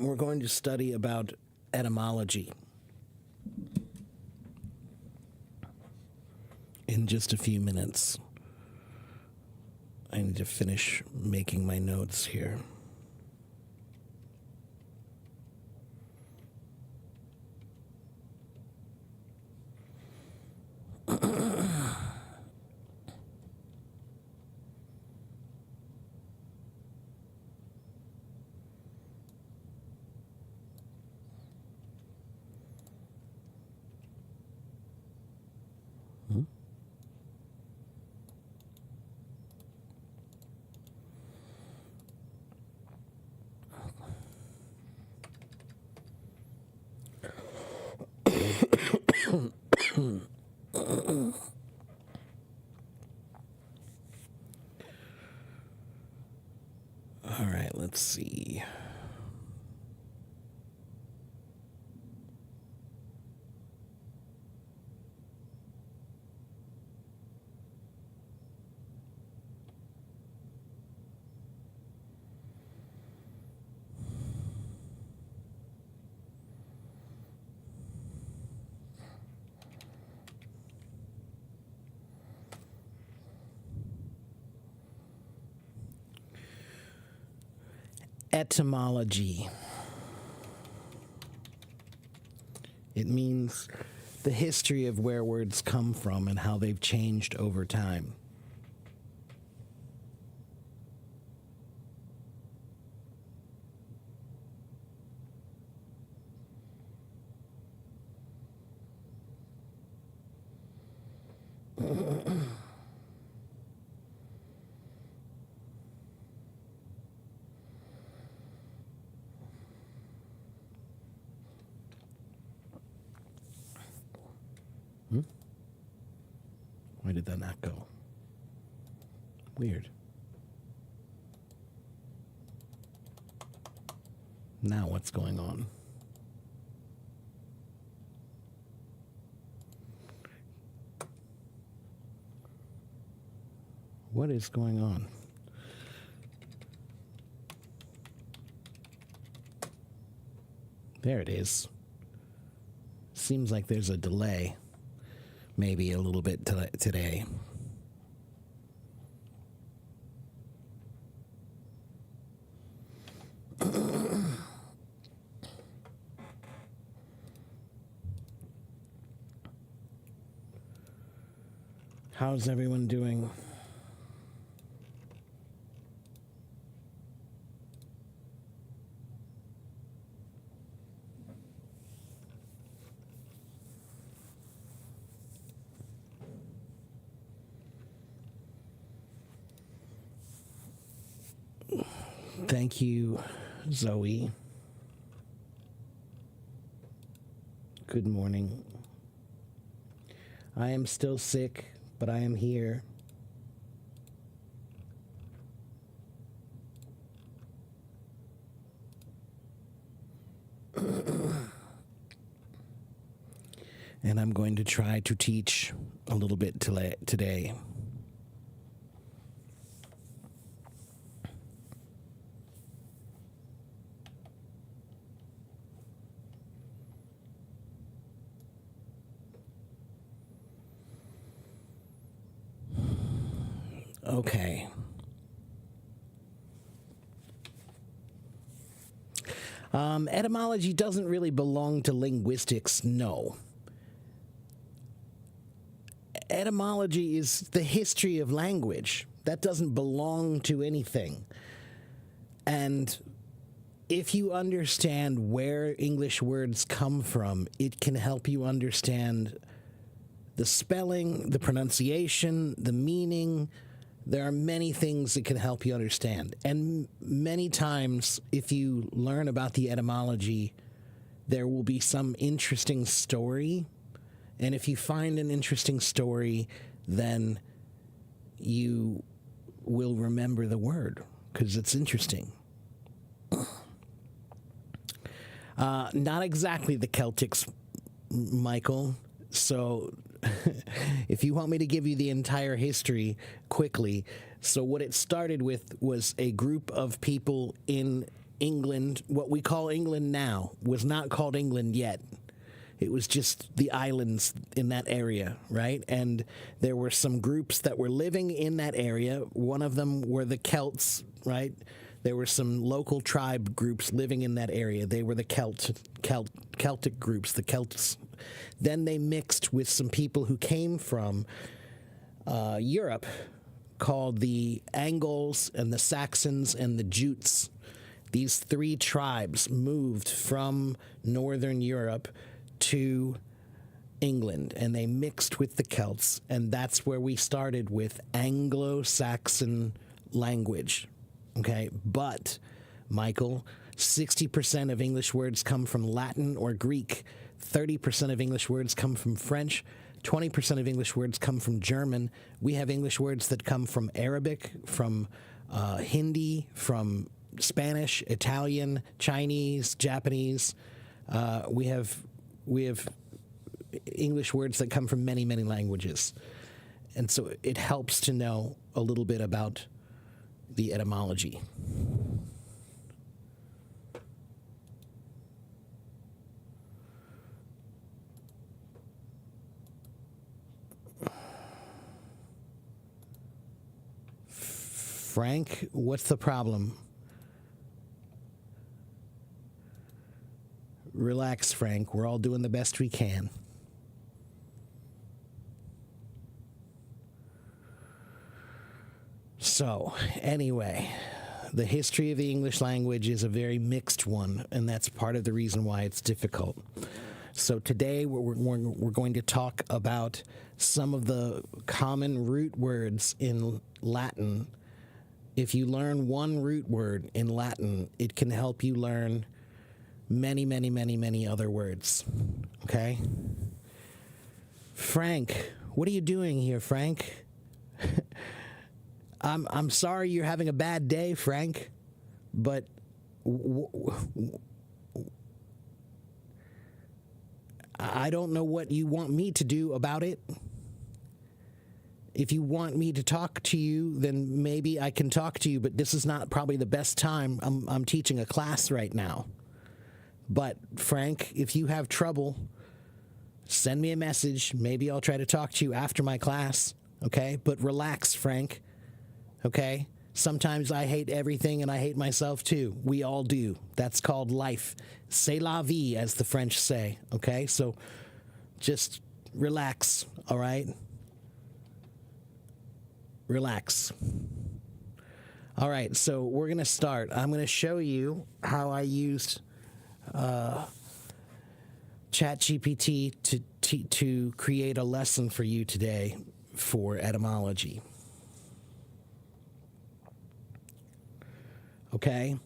we're going to study about etymology in just a few minutes. I need to finish making my notes here. All right, let's see. Etymology. It means the history of where words come from and how they've changed over time. Why did that not go? Weird. Now what's going on? What is going on? There it is. Seems like there's a delay. Maybe a little bit today. How's everyone doing? Thank you, Zoe. Good morning. I am still sick, but I am here. And I'm going to try to teach a little bit today. Okay. Etymology doesn't really belong to linguistics, no. Etymology is the history of language. That doesn't belong to anything. And if you understand where English words come from, it can help you understand the spelling, the pronunciation, the meaning. There are many things that can help you understand. And many times, if you learn about the etymology, there will be some interesting story. And if you find an interesting story, then you will remember the word because it's interesting. Not exactly the Celtics, Michael. So if you want me to give you the entire history quickly, so what it started with was a group of people in England, what we call England now, was not called England yet. It was just the islands in that area, right? And there were some groups that were living in that area. One of them were the Celts, right? There were some local tribe groups living in that area. They were the Celtic groups, the Celts. Then they mixed with some people who came from Europe, called the Angles and the Saxons and the Jutes. These three tribes moved from Northern Europe to England, and they mixed with the Celts, and that's where we started with Anglo-Saxon language. Okay, but, Michael, 60% of English words come from Latin or Greek, 30% of English words come from French, 20% of English words come from German. We have English words that come from Arabic, from Hindi, from Spanish, Italian, Chinese, Japanese. We have English words that come from many, many languages. And so it helps to know a little bit about the etymology. Frank, what's the problem? Relax, Frank. We're all doing the best we can. So, anyway, the history of the English language is a very mixed one, and that's part of the reason why it's difficult. So today we're going to talk about some of the common root words in Latin. If you learn one root word in Latin, it can help you learn many, many, many, many other words. Okay? Frank, what are you doing here, Frank? I'm sorry you're having a bad day, Frank, but I don't know what you want me to do about it. If you want me to talk to you, then maybe I can talk to you, but this is not probably the best time. I'm teaching a class right now. But, Frank, if you have trouble, send me a message. Maybe I'll try to talk to you after my class, okay? But relax, Frank, okay? Sometimes I hate everything and I hate myself too. We all do. That's called life. C'est la vie, as the French say, okay? So just relax, all right? Relax. All right, so we're going to start. I'm going to show you how I used ChatGPT to create a lesson for you today for etymology. Okay?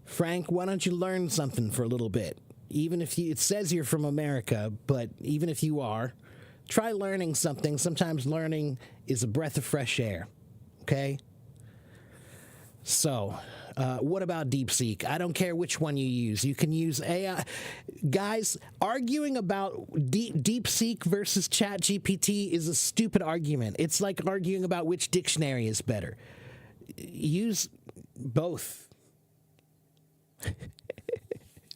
Frank, why don't you learn something for a little bit? Even if it says you're from America, but even if you are, try learning something. Sometimes learning is a breath of fresh air. Okay? So, what about DeepSeek? I don't care which one you use. You can use AI. Guys, arguing about DeepSeek versus ChatGPT is a stupid argument. It's like arguing about which dictionary is better. Use both.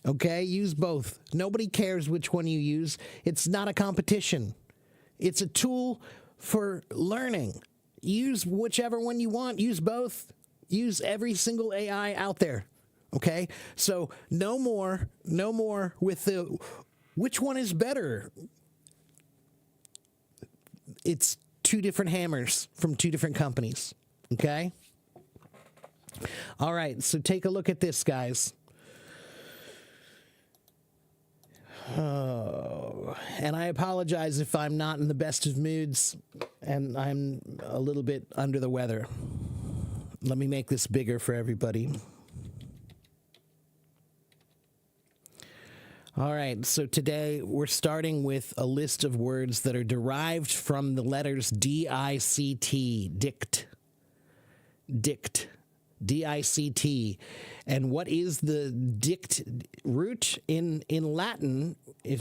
Okay? Use both. Nobody cares which one you use. It's not a competition. It's a tool for learning. Use whichever one you want. Use both. Use every single AI out there, okay? So no more with the, which one is better? It's two different hammers from two different companies, okay? All right, so take a look at this, guys. Oh, and I apologize if I'm not in the best of moods and I'm a little bit under the weather. Let me make this bigger for everybody. All right, so today we're starting with a list of words that are derived from the letters D-I-C-T, dict, D-I-C-T. And what is the dict root in Latin?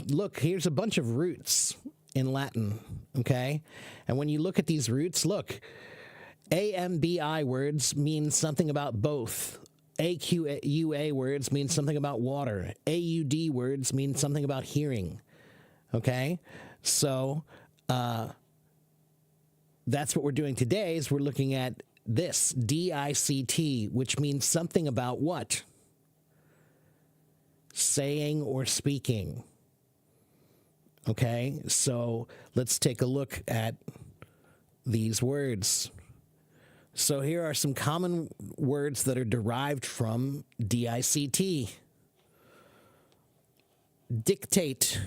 Look, here's a bunch of roots in Latin, okay? And when you look at these roots, look, AMBI words mean something about both. AQUA words mean something about water. AUD words mean something about hearing. Okay? So that's what we're doing today is we're looking at this, DICT, which means something about what? Saying or speaking. Okay? So let's take a look at these words. So here are some common words that are derived from DICT. Dictate.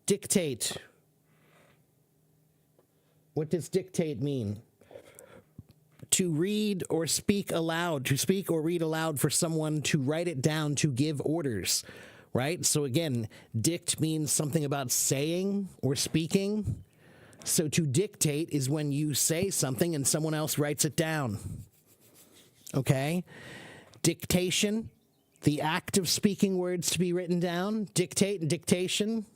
Dictate. What does dictate mean? To read or speak aloud, to speak or read aloud for someone to write it down, to give orders, right? So again, dict means something about saying or speaking. So to dictate is when you say something and someone else writes it down. Okay? Dictation, the act of speaking words to be written down. Dictate and dictation.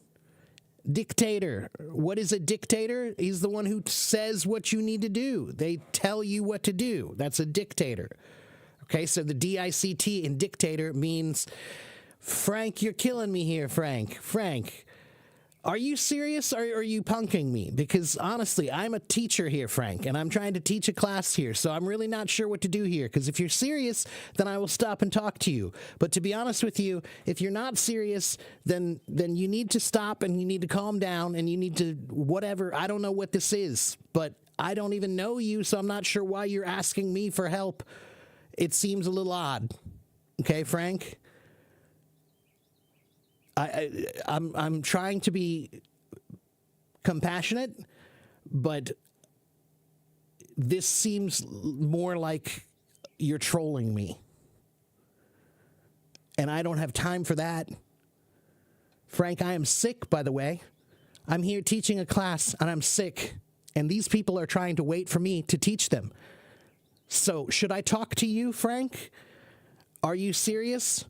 Dictator. What is a dictator? He's the one who says what you need to do. They tell you what to do. That's a dictator. Okay, so the DICT in dictator means, Frank, you're killing me here, Frank. Frank, are you serious or are you punking me? Because honestly, I'm a teacher here, Frank, and I'm trying to teach a class here, so I'm really not sure what to do here. Because if you're serious, then I will stop and talk to you. But to be honest with you, if you're not serious, then you need to stop and you need to calm down and you need to whatever. I don't know what this is, but I don't even know you, so I'm not sure why you're asking me for help. It seems a little odd. Okay, Frank? I'm trying to be compassionate, but this seems more like you're trolling me. And I don't have time for that. Frank, I am sick, by the way. I'm here teaching a class, and I'm sick. And these people are trying to wait for me to teach them. So, should I talk to you, Frank? Are you serious?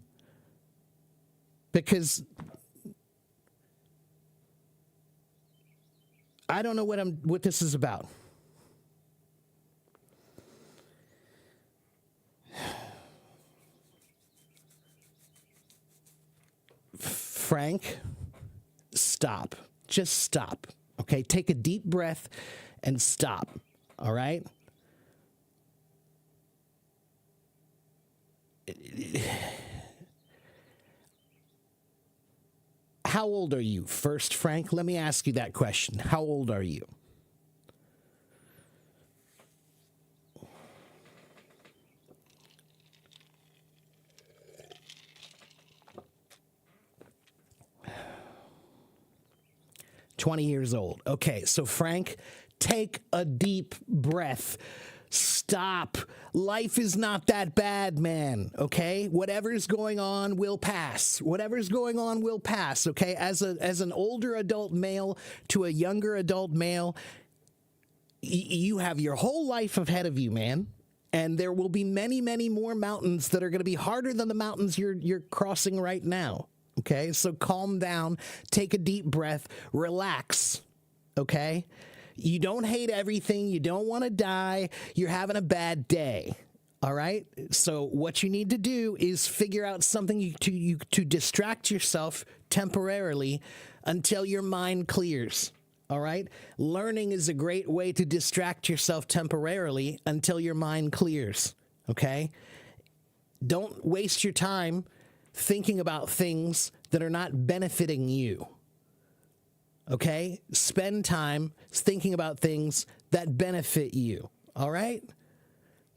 Because I don't know what this is about. Frank, stop. Just stop. Okay, take a deep breath and stop. All right? How old are you? First, Frank, let me ask you that question. How old are you? "20 years old." Okay, so Frank, take a deep breath. Stop. Life is not that bad, man, okay? Whatever's going on will pass. Whatever's going on will pass, okay? As an older adult male to a younger adult male, you have your whole life ahead of you, man. And there will be many, many more mountains that are going to be harder than the mountains you're crossing right now, okay? So calm down, take a deep breath, relax, okay? You don't hate everything. You don't want to die. You're having a bad day. All right? So what you need to do is figure out something to distract yourself temporarily until your mind clears. All right? Learning is a great way to distract yourself temporarily until your mind clears. Okay? Don't waste your time thinking about things that are not benefiting you. Okay? Spend time thinking about things that benefit you. All right?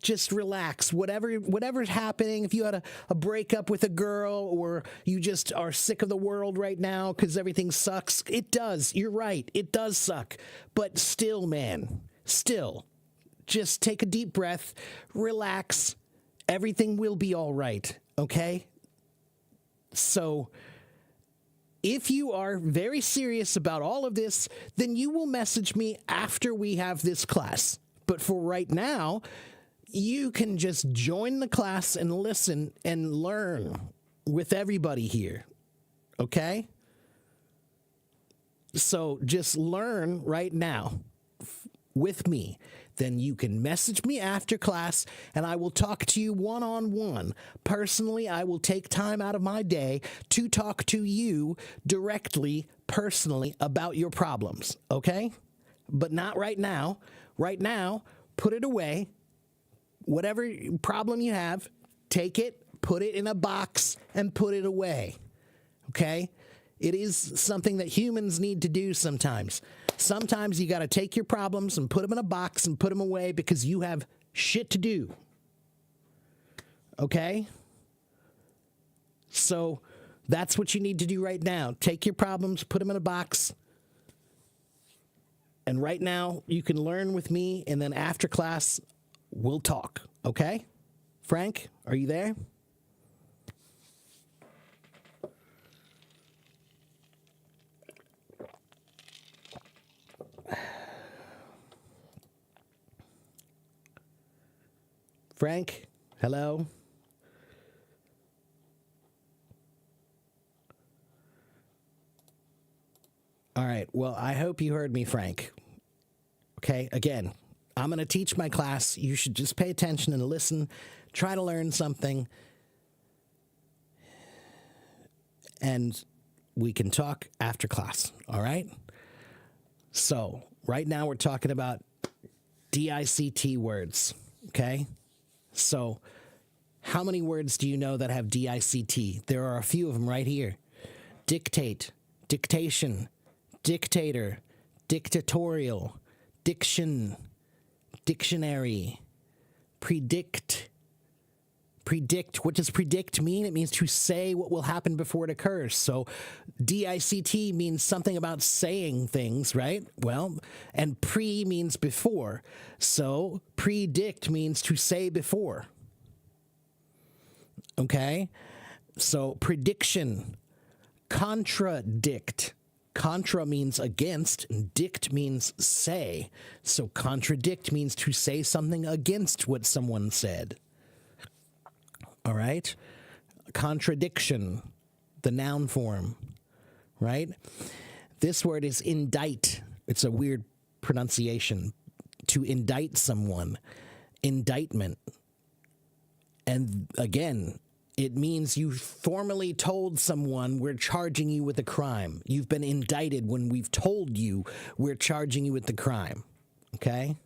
Just relax. Whatever's happening, if you had a breakup with a girl or you just are sick of the world right now because everything sucks, it does. You're right. It does suck. But still, man, just take a deep breath, relax. Everything will be all right. Okay? So if you are very serious about all of this, then you will message me after we have this class. But for right now, you can just join the class and listen and learn with everybody here. Okay? So just learn right now. with me, then you can message me after class and I will talk to you one-on-one. Personally, I will take time out of my day to talk to you directly, personally, about your problems, okay? But not right now. Right now, put it away. Whatever problem you have, take it, put it in a box, and put it away, okay? It is something that humans need to do sometimes. Sometimes you got to take your problems and put them in a box and put them away because you have shit to do. Okay? So that's what you need to do right now. Take your problems, put them in a box. And right now, you can learn with me, and then after class, we'll talk. Okay? Frank, are you there? Frank, hello? All right, well, I hope you heard me, Frank. Okay, again, I'm going to teach my class. You should just pay attention and listen, try to learn something, and we can talk after class, all right? So, right now we're talking about DICT words, okay? So, how many words do you know that have DICT? There are a few of them right here. Dictate, dictation, dictator, dictatorial, diction, dictionary, predict. Predict. What does predict mean? It means to say what will happen before it occurs. So DICT means something about saying things, right? Well, and pre means before. So predict means to say before. Okay? So prediction. Contradict. Contra means against, and dict means say. So contradict means to say something against what someone said. All right? Contradiction, the noun form, right? This word is indict. It's a weird pronunciation. To indict someone. Indictment. And again, it means you formally told someone we're charging you with a crime. You've been indicted when we've told you we're charging you with the crime. Okay?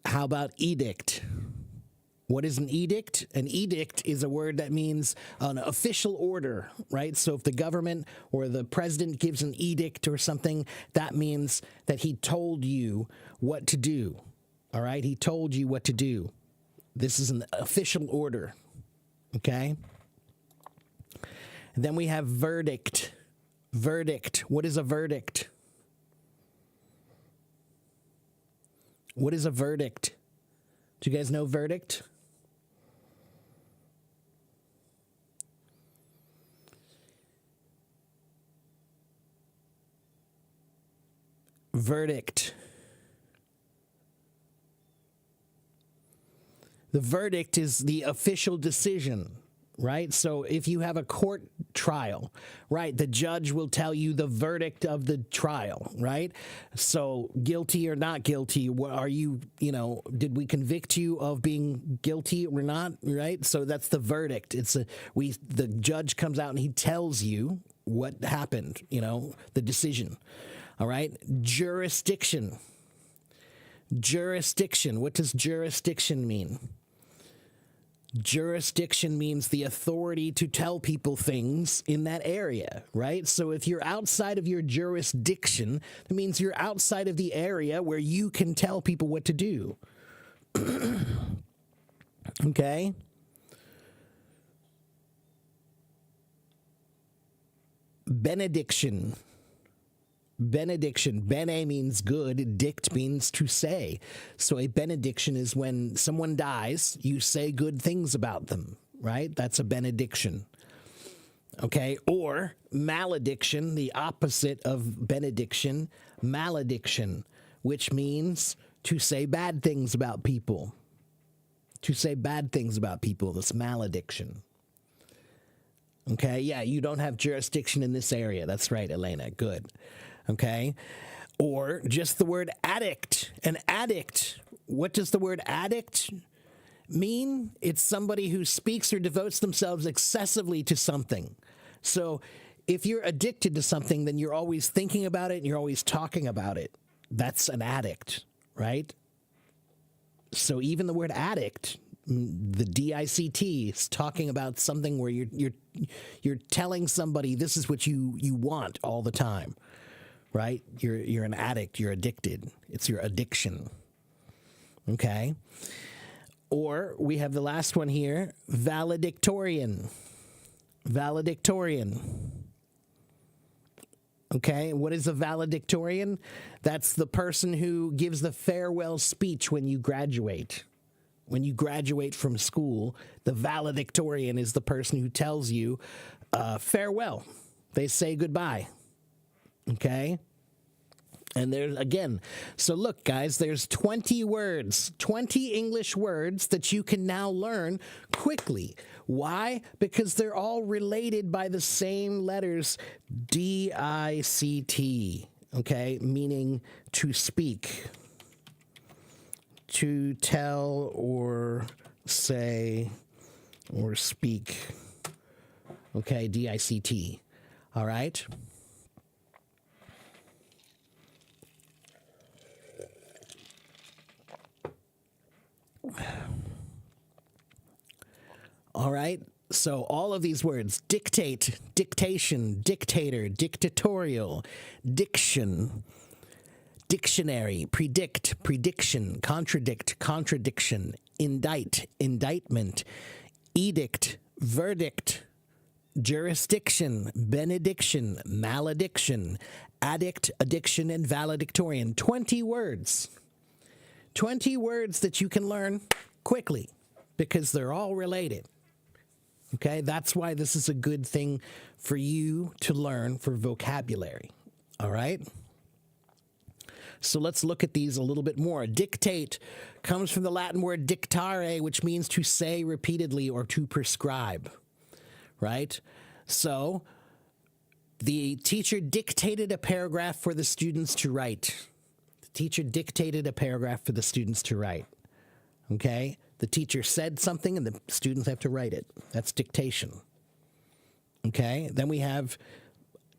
How about edict? What is an edict? An edict is a word that means an official order, right? So if the government or the president gives an edict or something, that means that he told you what to do, all right? He told you what to do. This is an official order, okay? And then we have verdict. Verdict. What is a verdict? What is a verdict? Do you guys know verdict? Verdict. The verdict is the official decision, right? So if you have a court trial, right, the judge will tell you the verdict of the trial, right? So guilty or not guilty, are you, did we convict you of being guilty or not, right? So that's the verdict. The judge comes out and he tells you what happened, the decision. All right? Jurisdiction. Jurisdiction. What does jurisdiction mean? Jurisdiction means the authority to tell people things in that area, right? So if you're outside of your jurisdiction, that means you're outside of the area where you can tell people what to do. Okay? Benediction. Benediction. Bene means good. Dict means to say. So a benediction is when someone dies, you say good things about them, right? That's a benediction. Okay? Or malediction, the opposite of benediction, malediction, which means to say bad things about people. To say bad things about people. That's malediction. Okay, yeah, you don't have jurisdiction in this area. That's right, Elena. Good. Okay. Or just the word addict. An addict. What does the word addict mean? It's somebody who speaks or devotes themselves excessively to something. So if you're addicted to something, then you're always thinking about it and you're always talking about it. That's an addict, right? So even the word addict, the DICT, is talking about something where you're telling somebody this is what you want all the time, right? You're an addict. You're addicted. It's your addiction. Okay. Or we have the last one here, valedictorian. Valedictorian. Okay, what is a valedictorian? That's the person who gives the farewell speech when you graduate. When you graduate from school, the valedictorian is the person who tells you farewell. They say goodbye. Okay? And there's, again, so look, guys, there's 20 words, 20 English words that you can now learn quickly. Why? Because they're all related by the same letters, DICT, okay, meaning to speak, to tell or say or speak, okay, DICT, all right? All right. So all of these words, dictate, dictation, dictator, dictatorial, diction, dictionary, predict, prediction, contradict, contradiction, indict, indictment, edict, verdict, jurisdiction, benediction, malediction, addict, addiction, and valedictorian. 20 words. 20 words that you can learn quickly because they're all related. Okay, that's why this is a good thing for you to learn for vocabulary. All right? So let's look at these a little bit more. Dictate comes from the Latin word dictare, which means to say repeatedly or to prescribe. Right? So the teacher dictated a paragraph for the students to write. The teacher dictated a paragraph for the students to write. Okay? The teacher said something and the students have to write it. That's dictation. Okay? Then we have,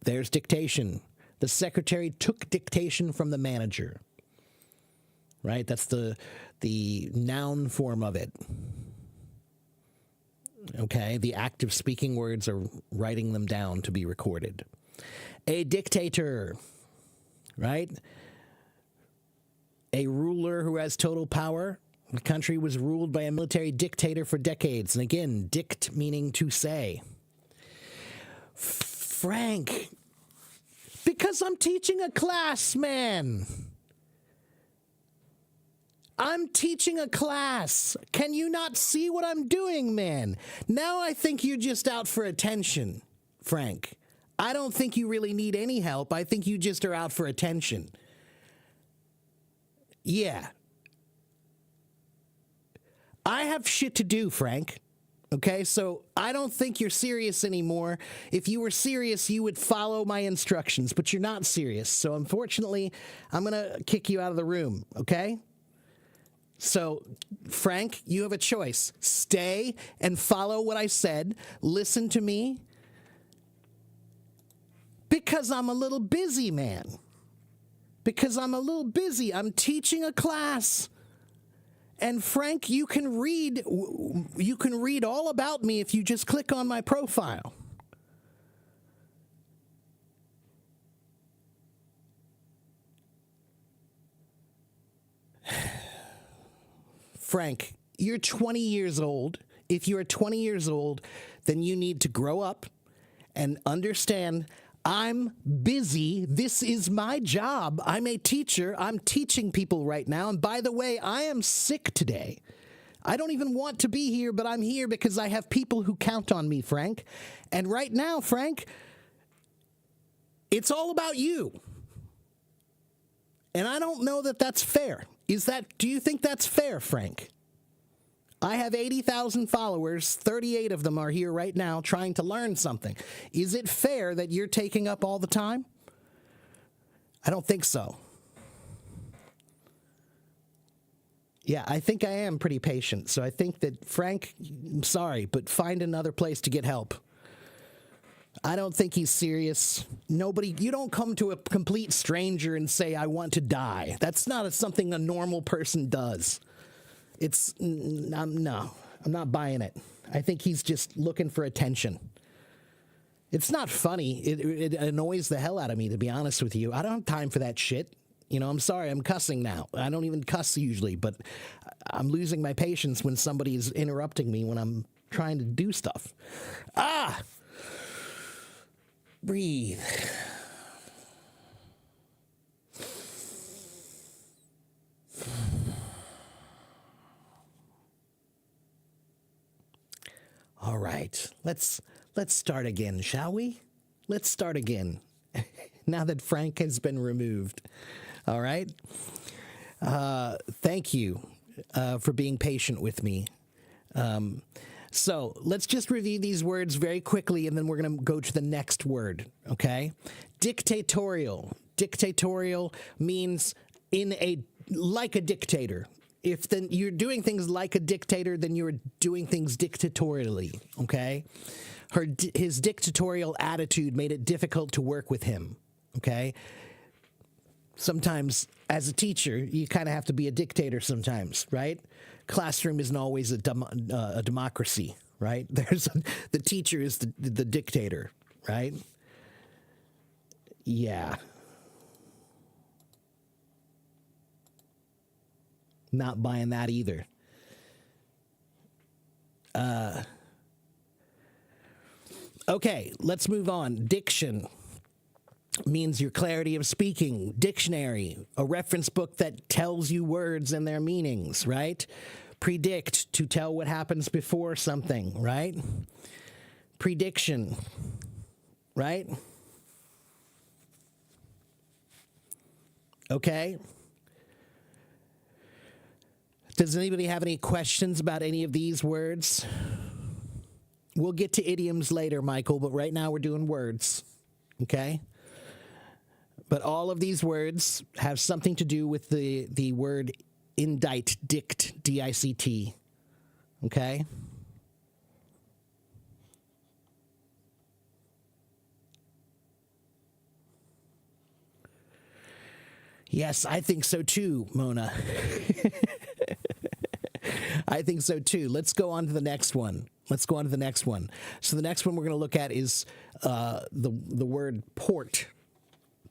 there's dictation. The secretary took dictation from the manager. Right? That's the noun form of it. Okay? The act of speaking words or writing them down to be recorded. A dictator. Right? A ruler who has total power. The country was ruled by a military dictator for decades. And again, dict meaning to say. Frank, because I'm teaching a class, man. I'm teaching a class. Can you not see what I'm doing, man? Now I think you're just out for attention, Frank. I don't think you really need any help. I think you just are out for attention. Yeah. I have shit to do, Frank. Okay, so I don't think you're serious anymore. If you were serious, you would follow my instructions, but you're not serious. So unfortunately, I'm going to kick you out of the room, okay? So, Frank, you have a choice. Stay and follow what I said. Listen to me. Because I'm a little busy, man. Because I'm a little busy. I'm teaching a class. And Frank, you can read all about me if you just click on my profile. Frank, you're 20 years old. If you're 20 years old, then you need to grow up and understand I'm busy. This is my job. I'm a teacher. I'm teaching people right now. And by the way, I am sick today. I don't even want to be here, but I'm here because I have people who count on me, Frank. And right now, Frank, it's all about you. And I don't know that that's fair. Do you think that's fair, Frank? I have 80,000 followers. 38 of them are here right now trying to learn something. Is it fair that you're taking up all the time? I don't think so. Yeah, I think I am pretty patient. So I think that, Frank, I'm sorry, but find another place to get help. I don't think he's serious. Nobody, you don't come to a complete stranger and say, I want to die. That's not something a normal person does. No, I'm not buying it. I think he's just looking for attention. It's not funny. It annoys the hell out of me, to be honest with you. I don't have time for that shit. You know, I'm sorry, I'm cussing now. I don't even cuss usually, but I'm losing my patience when somebody's interrupting me when I'm trying to do stuff. Breathe. All right, let's start again, shall we? Let's start again. Now that Frank has been removed. All right. Thank you for being patient with me. So let's just review these words very quickly, and then we're going to go to the next word, okay? Dictatorial. Dictatorial means like a dictator. If then you're doing things like a dictator, then you're doing things dictatorially, okay? His dictatorial attitude made it difficult to work with him, okay? Sometimes, as a teacher, you kind of have to be a dictator sometimes, right? Classroom isn't always a democracy, right? The teacher is the dictator, right? Yeah. Not buying that either. Okay, let's move on. Diction means your clarity of speaking. Dictionary, a reference book that tells you words and their meanings, right? Predict, to tell what happens before something, right? Prediction, right? Okay. Does anybody have any questions about any of these words? We'll get to idioms later, Michael, but right now we're doing words, okay? But all of these words have something to do with the word indict, dict, D-I-C-T, okay? Yes, I think so too, Mona. I think so too. Let's go on to the next one. So the next one we're going to look at is the word port.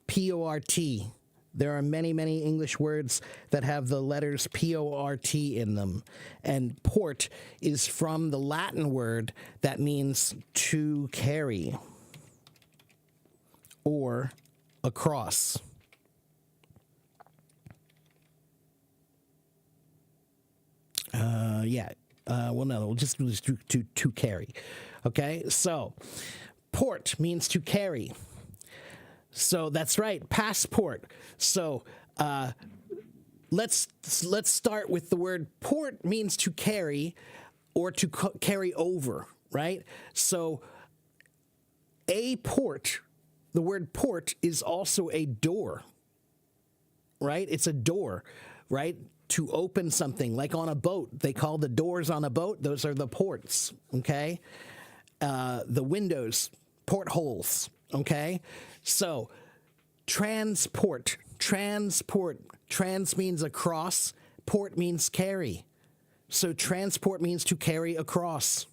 P-O-R-T. There are many, many English words that have the letters P-O-R-T in them. And port is from the Latin word that means to carry or across. We'll just do to carry. Okay, so port means to carry. So that's right, passport. So let's start with the word port means to carry or to carry over, right? So a port, the word port is also a door, right? It's a door, right? To open something, like on a boat. They call the doors on a boat, those are the ports, okay? The windows, portholes, okay? So, transport. Trans means across, port means carry. So, transport means to carry across,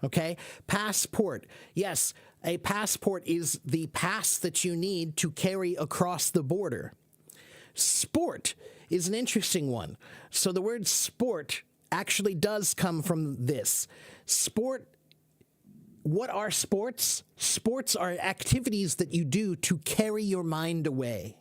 okay? Passport. Yes, a passport is the pass that you need to carry across the border. Sport is an interesting one. So the word sport actually does come from this. Sport, what are sports? Sports are activities that you do to carry your mind away.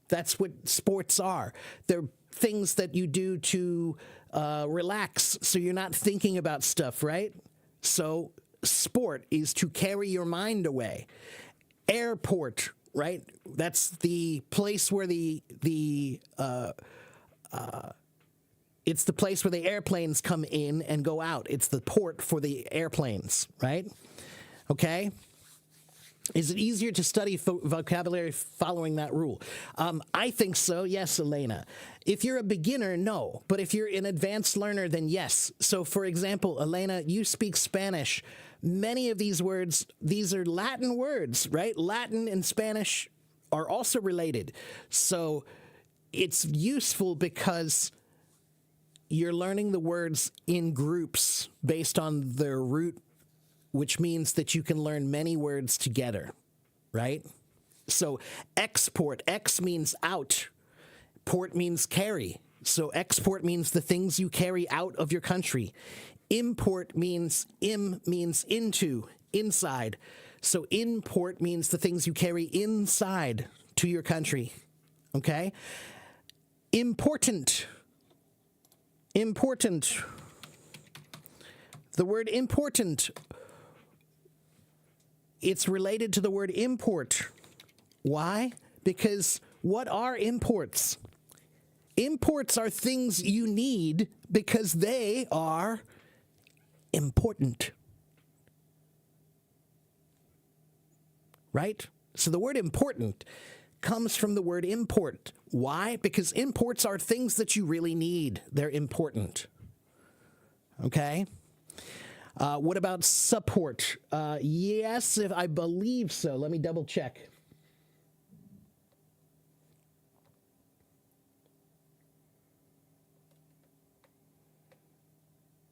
That's what sports are. They're things that you do to relax so you're not thinking about stuff, right? So sport is to carry your mind away. Airport, right? That's the place where the It's the place where the airplanes come in and go out. It's the port for the airplanes, right? Okay? Is it easier to study vocabulary following that rule? I think so, yes, Elena. If you're a beginner, no. But if you're an advanced learner, then yes. So, for example, Elena, you speak Spanish. Many of these words, these are Latin words, right? Latin and Spanish are also related. So it's useful because you're learning the words in groups based on their root, which means that you can learn many words together, right? So export, X means out, port means carry. So export means the things you carry out of your country. Import means into, inside. So import means the things you carry inside to your country, okay? Important. The word important, it's related to the word import. Why? Because what are imports? Imports are things you need because they are important. Right? So the word important comes from the word import. Why? Because imports are things that you really need. They're important. Okay? What about support? Yes, if I believe so. Let me double check.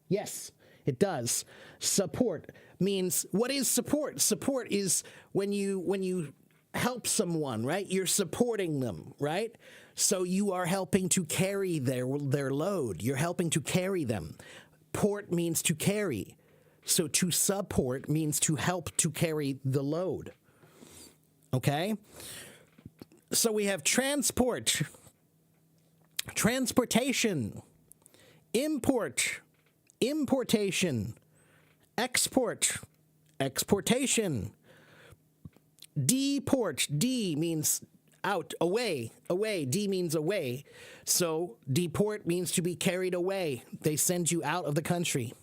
Yes, it does. Support means, what is support? Support is when you help someone, right? You're supporting them, right? So you are helping to carry their load. You're helping to carry them. Port means to carry. So to support means to help to carry the load. Okay? So we have transport, transportation, import, importation, export, exportation, deport. D means out, away, away. D means away. So deport means to be carried away. They send you out of the country.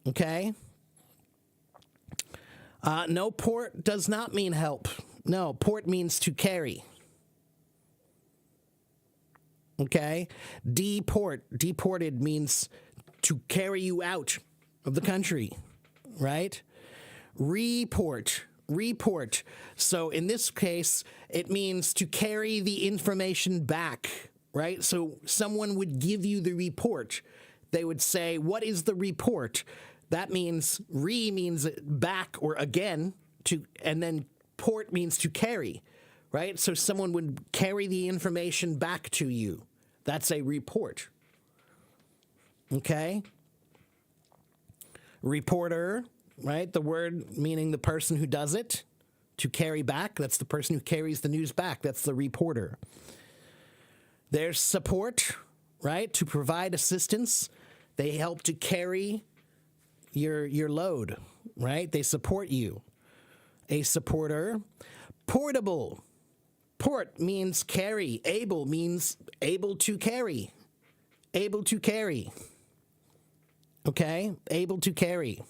Okay? No, port does not mean help. No, port means to carry. Okay? Deported means to carry you out of the country, right? Report. So in this case, it means to carry the information back, right? So someone would give you the report. They would say, what is the report? That means means back or again, and then port means to carry, right? So someone would carry the information back to you. That's a report. Okay? Reporter, right? The word meaning the person who does it. To carry back, that's the person who carries the news back. That's the reporter. There's support, right? To provide assistance. They help to carry your load, right? They support you. A supporter. Portable. Port means carry. Able means able to carry. Able to carry. Okay? Able to carry.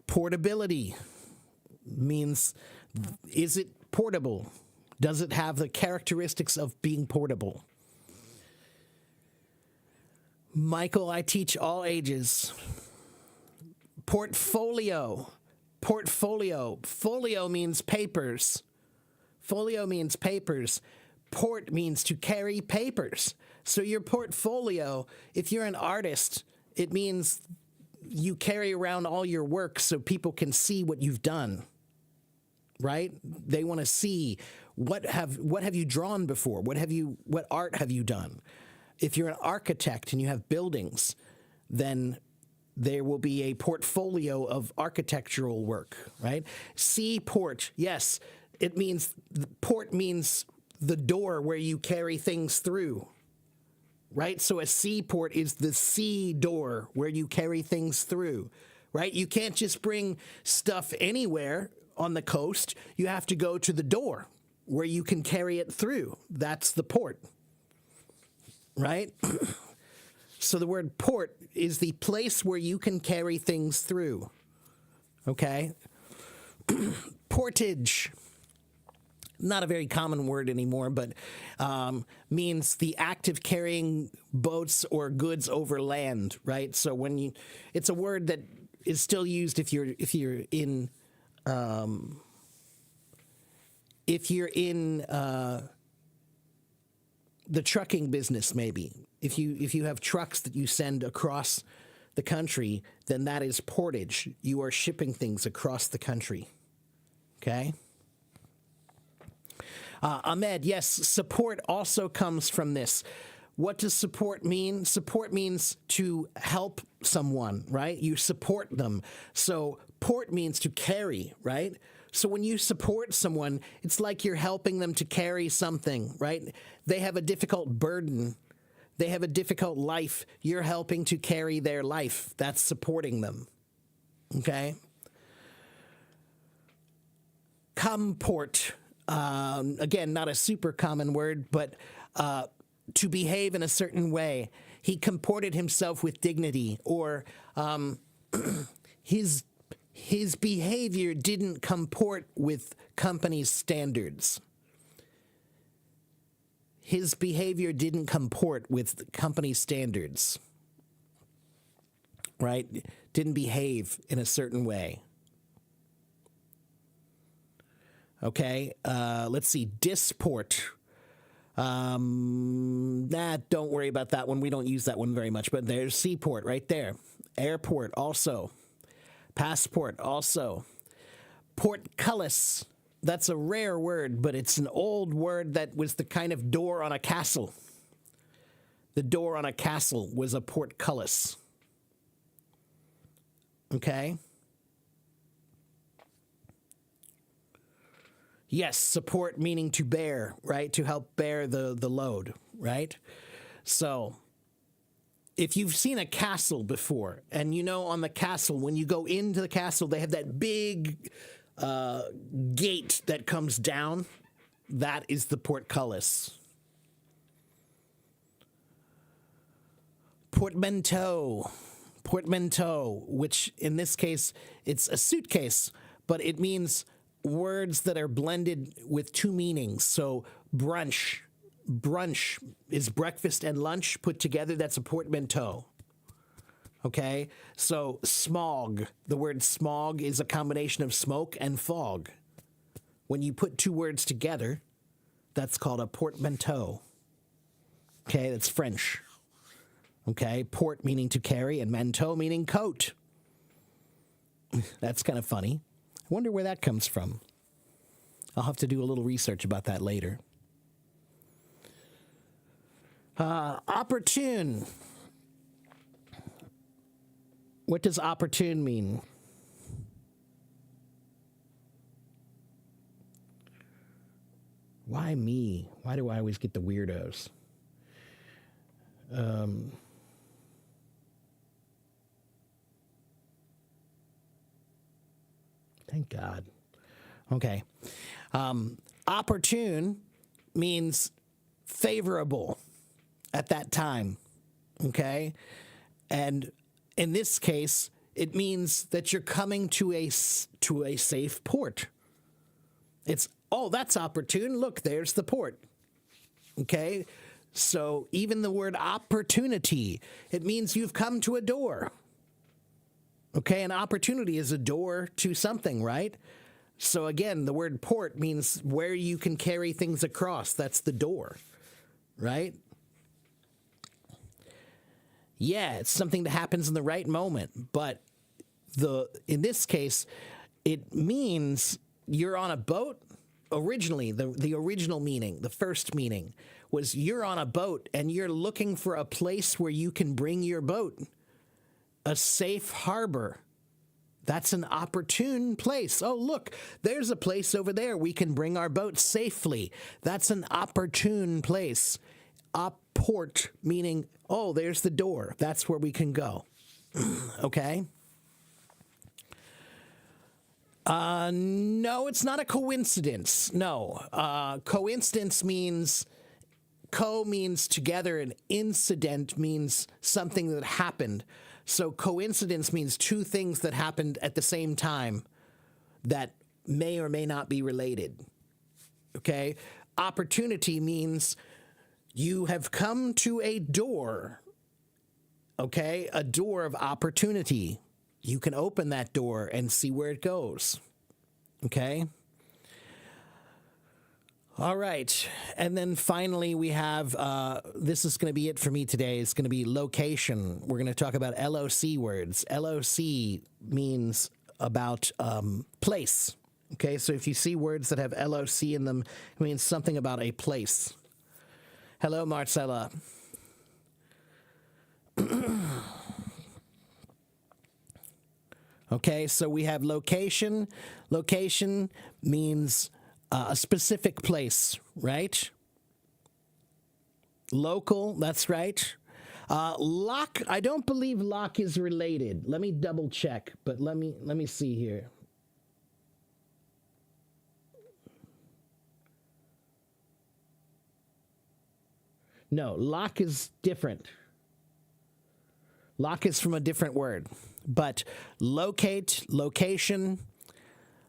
Portability means, is it portable? Does it have the characteristics of being portable? Michael, I teach all ages. Portfolio. Folio means papers. Folio means papers. Port means to carry papers. So your portfolio, if you're an artist, it means you carry around all your work so people can see what you've done. Right? They want to see what have you drawn before? What art have you done? If you're an architect and you have buildings, then there will be a portfolio of architectural work, right? Seaport, yes, it means, port means the door where you carry things through, right? So a seaport is the sea door where you carry things through, right? You can't just bring stuff anywhere on the coast, you have to go to the door where you can carry it through. That's the port, right? So the word port is the place where you can carry things through, okay? Portage, not a very common word anymore, but means the act of carrying boats or goods over land, right? So it's a word that is still used if you're in the trucking business, maybe. If you have trucks that you send across the country, then that is portage. You are shipping things across the country. Okay? Ahmed, yes, support also comes from this. What does support mean? Support means to help someone, right? You support them. So port means to carry, right? So when you support someone, it's like you're helping them to carry something, right? They have a difficult burden. They have a difficult life. You're helping to carry their life. That's supporting them. Okay? Comport. Again, not a super common word, but to behave in a certain way. He comported himself with dignity, or his behavior didn't comport with company standards. His behavior didn't comport with company standards, right? Didn't behave in a certain way. Okay, let's see, disport. Don't worry about that one. We don't use that one very much, but there's seaport right there. Airport also. Passport also. Portcullis. That's a rare word, but it's an old word that was the kind of door on a castle. The door on a castle was a portcullis. Okay? Yes, support meaning to bear, right? To help bear the load, right? So, if you've seen a castle before, and you know on the castle, when you go into the castle, they have that big gate that comes down. That is the portcullis. Portmanteau. Portmanteau, which in this case, it's a suitcase, but it means words that are blended with two meanings. So brunch. Brunch is breakfast and lunch put together. That's a portmanteau. Okay? So smog. The word smog is a combination of smoke and fog. When you put two words together, that's called a portmanteau. Okay? That's French. Okay? Port meaning to carry and manteau meaning coat. That's kind of funny. I wonder where that comes from. I'll have to do a little research about that later. Opportune. What does opportune mean? Why me? Why do I always get the weirdos? Thank God. Okay. Opportune means favorable at that time. Okay? And in this case, it means that you're coming to a safe port. It's, oh, that's opportune. Look, there's the port. Okay? So even the word opportunity, it means you've come to a door. Okay, an opportunity is a door to something, right? So again, the word port means where you can carry things across. That's the door, right? Yeah, it's something that happens in the right moment. But in this case, it means you're on a boat. Originally, the original meaning, the first meaning, was you're on a boat and you're looking for a place where you can bring your boat. A safe harbor. That's an opportune place. Oh, look, there's a place over there we can bring our boat safely. That's an opportune place. Port, meaning, oh, there's the door. That's where we can go. Okay? No, it's not a coincidence. No. Coincidence means co means together, and incident means something that happened. So coincidence means two things that happened at the same time that may or may not be related. Okay? Opportunity means you have come to a door. Okay? A door of opportunity. You can open that door and see where it goes. Okay? All right. And then finally, we have this is going to be it for me today. It's going to be location. We're going to talk about LOC words. LOC means about place. Okay? So if you see words that have LOC in them, it means something about a place. Hello, Marcella. Okay, so we have location. Location means a specific place, right? Local, that's right. Lock, I don't believe lock is related. Let me double check, but let me see here. No, lock is different. Lock is from a different word. But locate, location,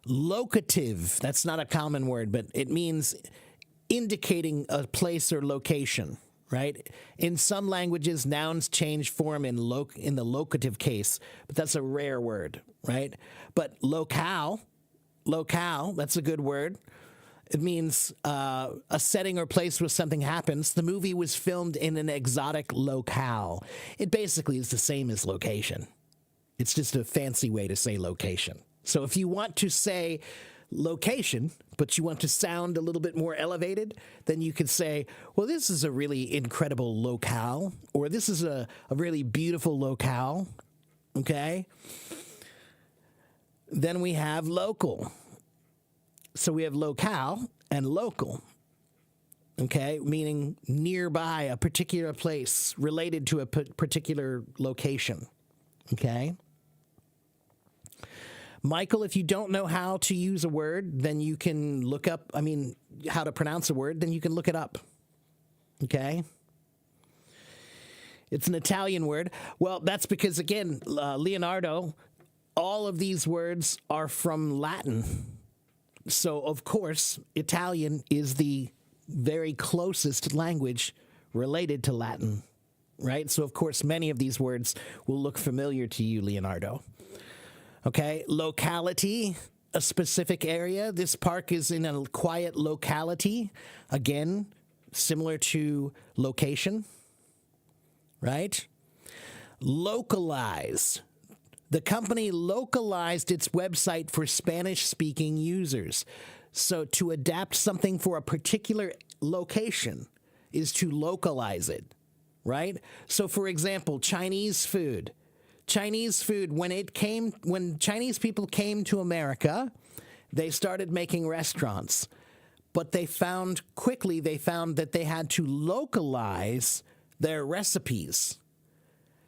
locative, that's not a common word, but it means indicating a place or location, right? In some languages, nouns change form in the locative case, but that's a rare word, right? But locale, that's a good word. It means a setting or place where something happens. The movie was filmed in an exotic locale. It basically is the same as location. It's just a fancy way to say location. So if you want to say location, but you want to sound a little bit more elevated, then you could say, well, this is a really incredible locale, or this is a really beautiful locale, okay? Then we have local. So we have locale and local, okay, meaning nearby, a particular place related to a particular location, okay? Michael, if you don't know how to use a word, then you can look up, how to pronounce a word, then you can look it up, okay? It's an Italian word. Well, that's because, again, Leonardo, all of these words are from Latin. So, of course, Italian is the very closest language related to Latin, right? So, of course, many of these words will look familiar to you, Leonardo. Okay, locality, a specific area. This park is in a quiet locality. Again, similar to location, right? Localize. The company localized its website for Spanish-speaking users. So to adapt something for a particular location is to localize it, right? So, for example, Chinese food. Chinese food, when Chinese people came to America, they started making restaurants. But they found that they had to localize their recipes,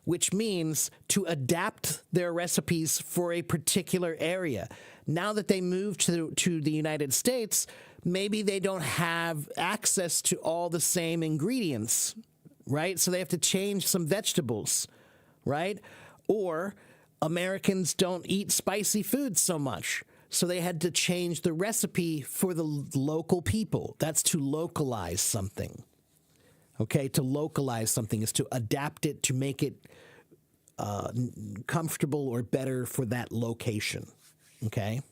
which means to adapt their recipes for a particular area. Now that they moved to the United States, maybe they don't have access to all the same ingredients, right? So they have to change some vegetables, right? Or Americans don't eat spicy food so much, so they had to change the recipe for the local people. That's to localize something. Okay, to localize something is to adapt it to make it comfortable or better for that location. Okay?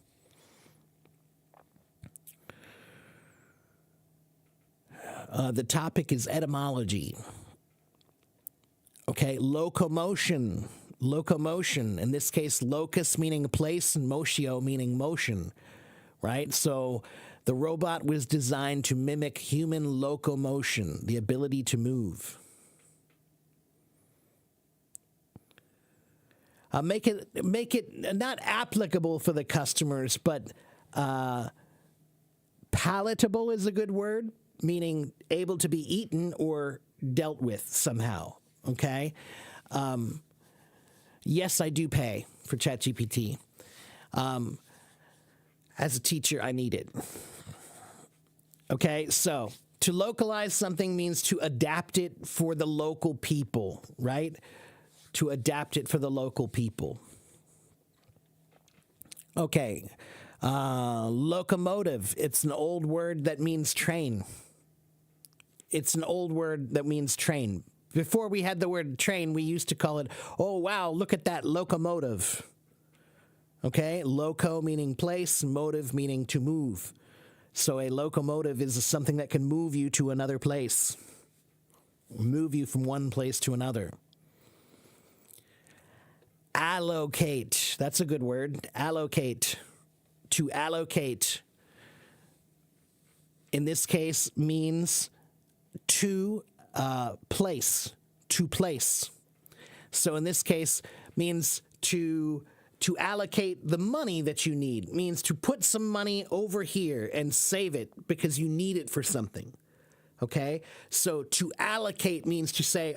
The topic is etymology. Okay, locomotion. Locomotion, in this case, locus meaning place and motio meaning motion, right? So the robot was designed to mimic human locomotion, the ability to move. Make it not applicable for the customers, but palatable is a good word, meaning able to be eaten or dealt with somehow, okay? Yes, I do pay for ChatGPT. As a teacher, I need it. Okay, so to localize something means to adapt it for the local people, right? To adapt it for the local people. Okay, locomotive. It's an old word that means train. It's an old word that means train. Before we had the word train, we used to call it, oh, wow, look at that locomotive. Okay, loco meaning place, motive meaning to move. So a locomotive is something that can move you to another place, move you from one place to another. Allocate, that's a good word. Allocate. To allocate, in this case, means to place, to place. So in this case, means to allocate the money that you need, means to put some money over here and save it because you need it for something. Okay? So to allocate means to say,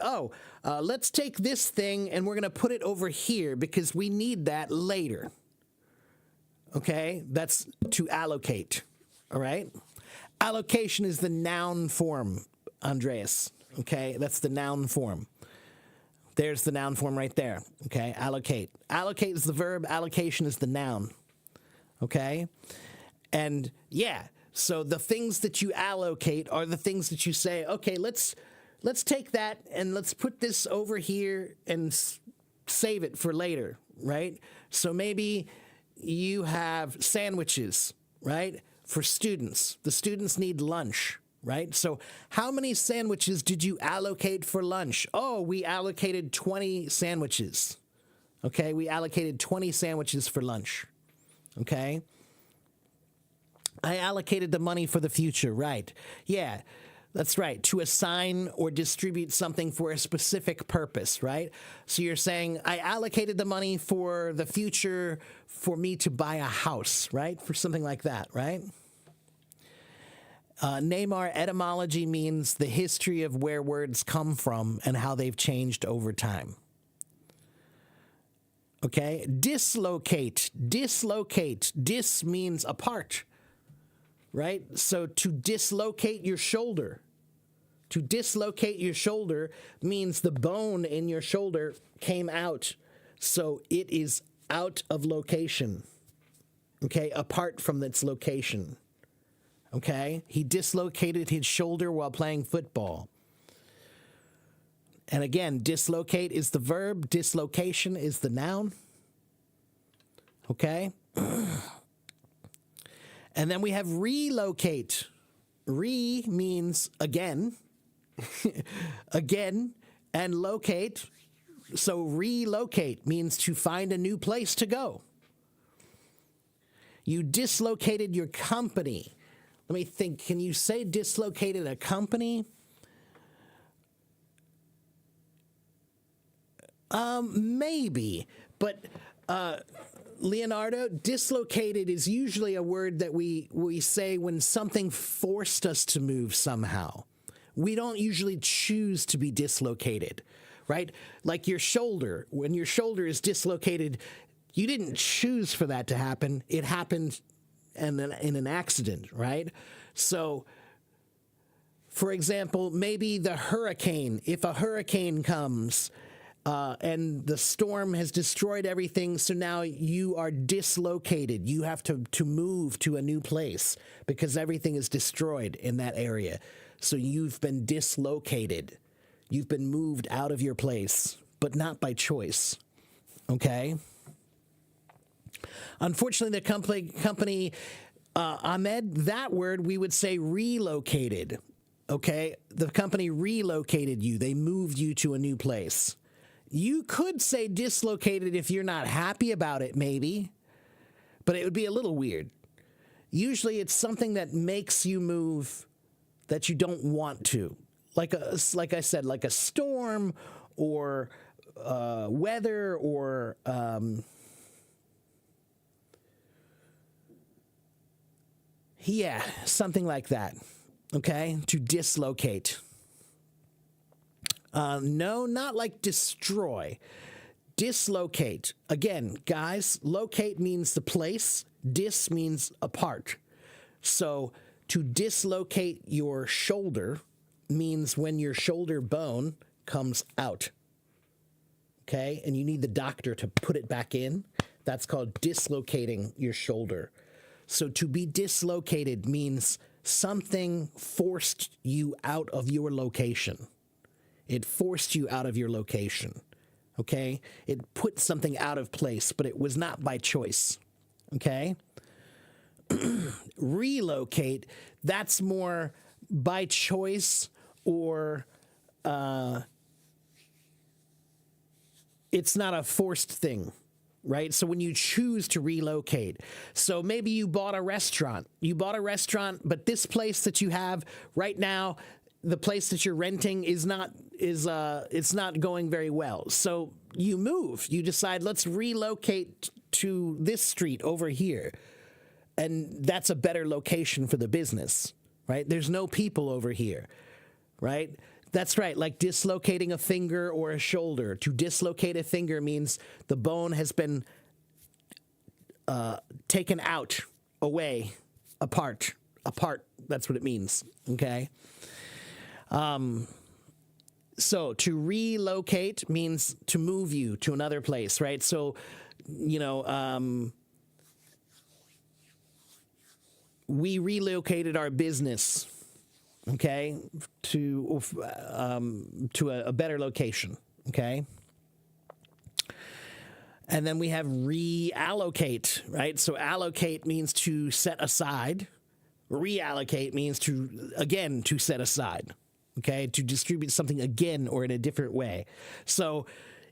let's take this thing and we're going to put it over here because we need that later. Okay? That's to allocate. All right? Allocation is the noun form, Andreas. Okay? That's the noun form. There's the noun form right there. Okay? Allocate. Allocate is the verb. Allocation is the noun. Okay? And yeah, so the things that you allocate are the things that you say, okay, let's take that and let's put this over here and save it for later, right? So maybe you have sandwiches, right? For students. The students need lunch. Right? So how many sandwiches did you allocate for lunch? Oh, we allocated 20 sandwiches. Okay? We allocated 20 sandwiches for lunch. Okay? I allocated the money for the future. Right. Yeah, that's right. To assign or distribute something for a specific purpose, right? So you're saying, I allocated the money for the future for me to buy a house, right? For something like that, right? Neymar etymology means the history of where words come from and how they've changed over time. Okay? Dislocate. Dislocate. Dis means apart. Right? So to dislocate your shoulder. To dislocate your shoulder means the bone in your shoulder came out. So it is out of location. Okay? Apart from its location. Okay? He dislocated his shoulder while playing football. And again, dislocate is the verb, dislocation is the noun. Okay? And then we have relocate. Re means again. Again. And locate. So relocate means to find a new place to go. You dislocated your company. Let me think. Can you say dislocated a company? Maybe. But Leonardo, dislocated is usually a word that we say when something forced us to move somehow. We don't usually choose to be dislocated, right? Like your shoulder. When your shoulder is dislocated, you didn't choose for that to happen. It happened in an accident, right? So, for example, maybe the hurricane. If a hurricane comes and the storm has destroyed everything, so now you are dislocated. You have to move to a new place because everything is destroyed in that area. So you've been dislocated. You've been moved out of your place, but not by choice. Okay? Unfortunately, the company Ahmed, that word we would say relocated. Okay? The company relocated you. They moved you to a new place. You could say dislocated if you're not happy about it, maybe, but it would be a little weird. Usually it's something that makes you move that you don't want to. Like I said, like a storm or weather or yeah, something like that. Okay? To dislocate. No, not like destroy. Dislocate. Again, guys, locate means the place, dis means apart. So to dislocate your shoulder means when your shoulder bone comes out. Okay? And you need the doctor to put it back in. That's called dislocating your shoulder. So to be dislocated means something forced you out of your location. It forced you out of your location. Okay? It put something out of place, but it was not by choice. Okay? Relocate, that's more by choice, or it's not a forced thing, right? So when you choose to relocate, so maybe you bought a restaurant, but this place that you have right now, the place that you're renting it's not going very well. So you move, you decide, let's relocate to this street over here. And that's a better location for the business, right? There's no people over here, right? That's right, like dislocating a finger or a shoulder. To dislocate a finger means the bone has been taken out, away, apart. That's what it means, okay? So to relocate means to move you to another place, right? So, we relocated our business, okay, to a better location, okay? And then we have reallocate, right? So allocate means to set aside. Reallocate means to set aside, okay? To distribute something again or in a different way. So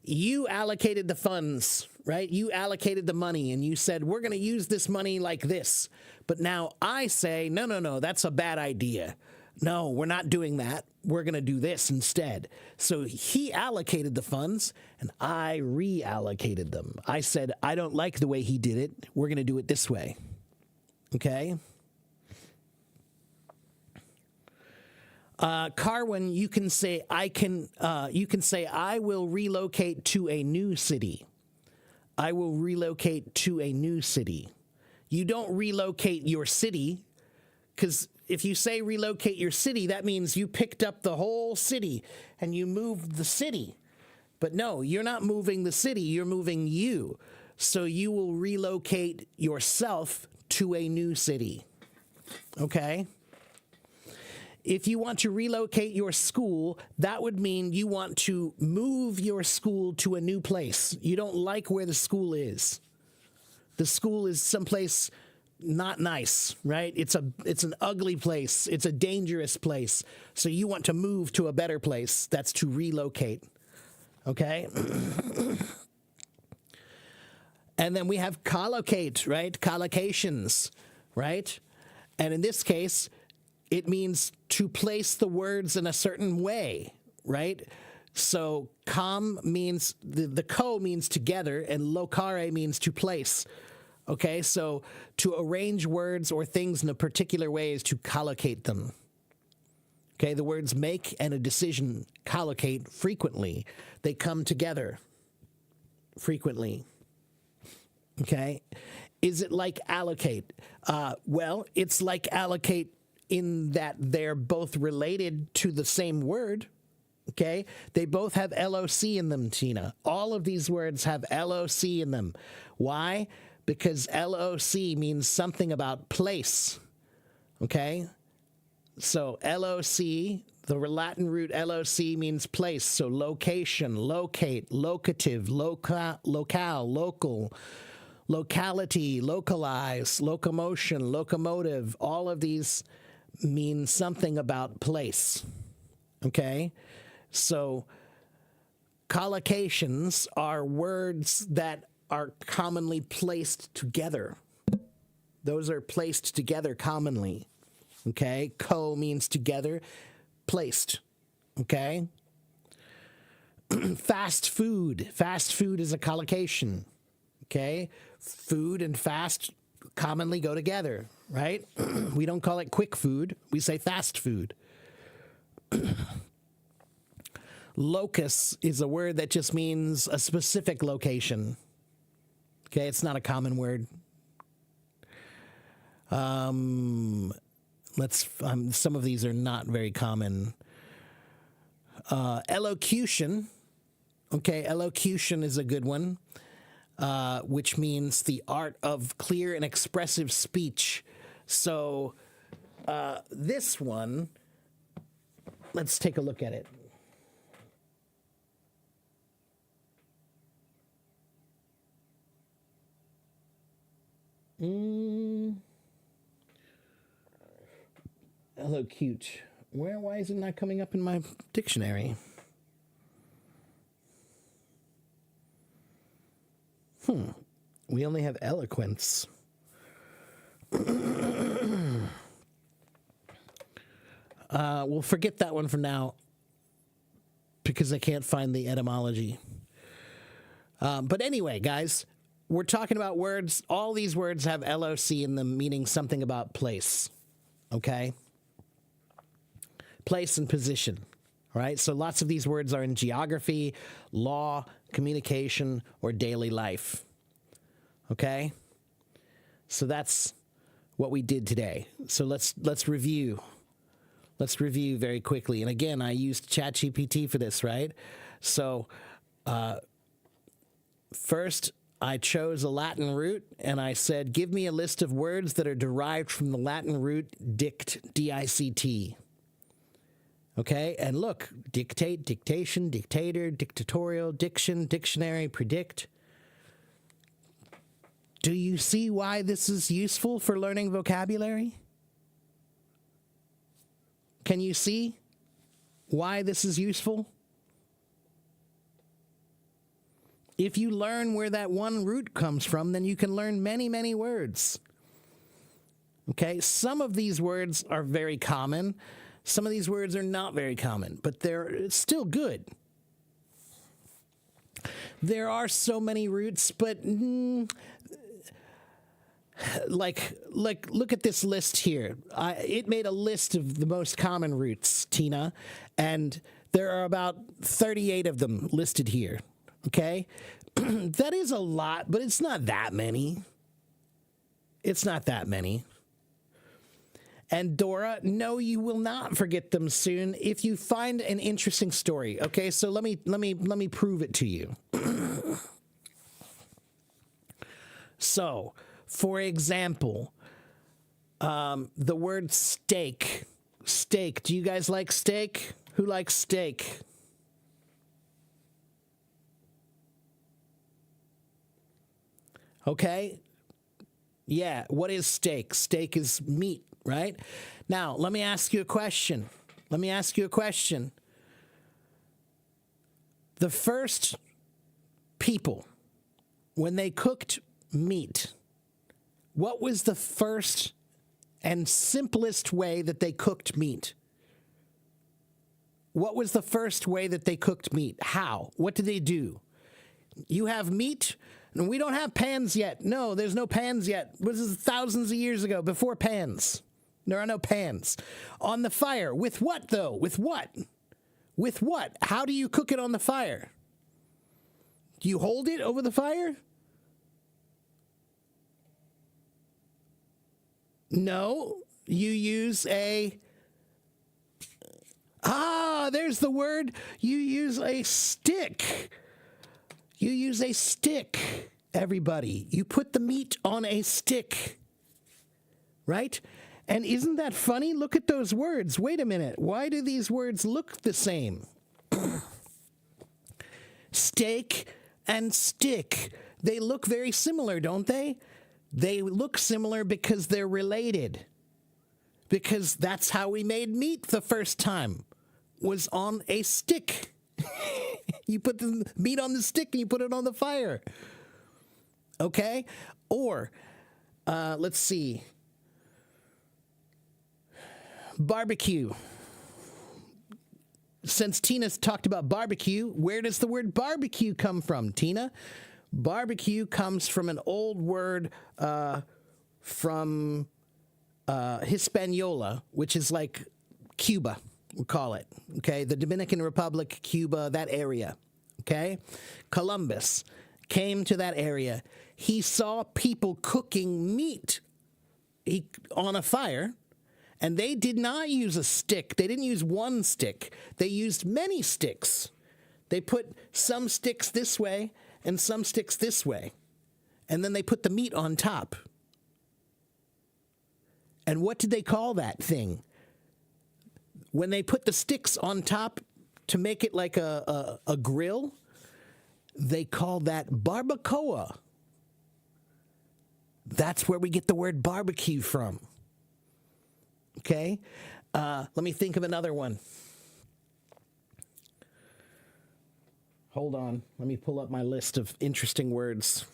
you allocated the funds, right? You allocated the money and you said, we're going to use this money like this. But now I say, no, that's a bad idea. No, we're not doing that. We're going to do this instead. So he allocated the funds and I reallocated them. I said, I don't like the way he did it. We're going to do it this way. Okay? Carwin, you can say I will relocate to a new city. I will relocate to a new city. You don't relocate your city, because if you say relocate your city, that means you picked up the whole city and you moved the city. But no, you're not moving the city, you're moving you. So you will relocate yourself to a new city. Okay? If you want to relocate your school, that would mean you want to move your school to a new place. You don't like where the school is. The school is someplace not nice, right? It's an ugly place. It's a dangerous place. So you want to move to a better place. That's to relocate. Okay? And then we have collocate, right? Collocations, right? And in this case, it means to place the words in a certain way, right? So com means, the co means together, and locare means to place. Okay, so to arrange words or things in a particular way is to collocate them. Okay, the words make and a decision collocate frequently. They come together frequently. Okay, is it like allocate? Well, it's like allocate in that they're both related to the same word. Okay, they both have LOC in them, Tina. All of these words have LOC in them. Why? Because LOC means something about place. Okay, so LOC, the Latin root LOC means place. So location, locate, locative, locale, local, locality, localize, locomotion, locomotive. All of these mean something about place. Okay, so collocations are words that are commonly placed together. Those are placed together commonly. Okay, co means together, placed. Okay, fast food. Fast food is a collocation. Okay, food and fast commonly go together, right? We don't call it quick food. We say fast food. Locus is a word that just means a specific location. Okay, it's not a common word. Some of these are not very common. Elocution. Okay, elocution is a good one, which means the art of clear and expressive speech. So this one, let's take a look at it. Elocute. Why is it not coming up in my dictionary? We only have eloquence. We'll forget that one for now because I can't find the etymology. But anyway, guys, we're talking about words. All these words have LOC in them, meaning something about place. Okay? Place and position. Right? So lots of these words are in geography, law, communication, or daily life. Okay? So that's what we did today. So let's review. Let's review very quickly. And again, I used ChatGPT for this, right? So first, I chose a Latin root, and I said, give me a list of words that are derived from the Latin root dict, D-I-C-T. Okay, and look, dictate, dictation, dictator, dictatorial, diction, dictionary, predict. Do you see why this is useful for learning vocabulary? Can you see why this is useful? If you learn where that one root comes from, then you can learn many, many words. Okay, some of these words are very common. Some of these words are not very common, but they're still good. There are so many roots, but look at this list here. It made a list of the most common roots, Tina, and there are about 38 of them listed here. Okay? That is a lot, but it's not that many. It's not that many. And Dora, no, you will not forget them soon if you find an interesting story. Okay, so let me prove it to you. So, for example, the word steak. Steak. Do you guys like steak? Who likes steak? Okay. Yeah. What is steak? Steak is meat, right? Now, let me ask you a question. The first people, when they cooked meat, what was the first and simplest way that they cooked meat? What was the first way that they cooked meat? How? What did they do? You have meat, and we don't have pans yet. No, there's no pans yet. This is thousands of years ago, before pans. There are no pans. On the fire. With what, though? With what? With what? How do you cook it on the fire? Do you hold it over the fire? No, you use a... there's the word. You use a stick. You use a stick, everybody. You put the meat on a stick, right? And isn't that funny? Look at those words. Wait a minute. Why do these words look the same? Steak and stick. They look very similar, don't they? They look similar because they're related. Because that's how we made meat the first time, was on a stick. You put the meat on the stick and you put it on the fire. Okay? Or, let's see. Barbecue. Since Tina's talked about barbecue, where does the word barbecue come from, Tina? Barbecue comes from an old word from Hispaniola, which is like Cuba. we'll call it. Okay, the Dominican Republic, Cuba, that area. Okay, Columbus came to that area. He saw people cooking meat on a fire, and they did not use a stick. They didn't use one stick. They used many sticks. They put some sticks this way and some sticks this way, and then they put the meat on top. And what did they call that thing? When they put the sticks on top to make it like a grill, they called that barbacoa. That's where we get the word barbecue from. Okay? Let me think of another one. Hold on. Let me pull up my list of interesting words.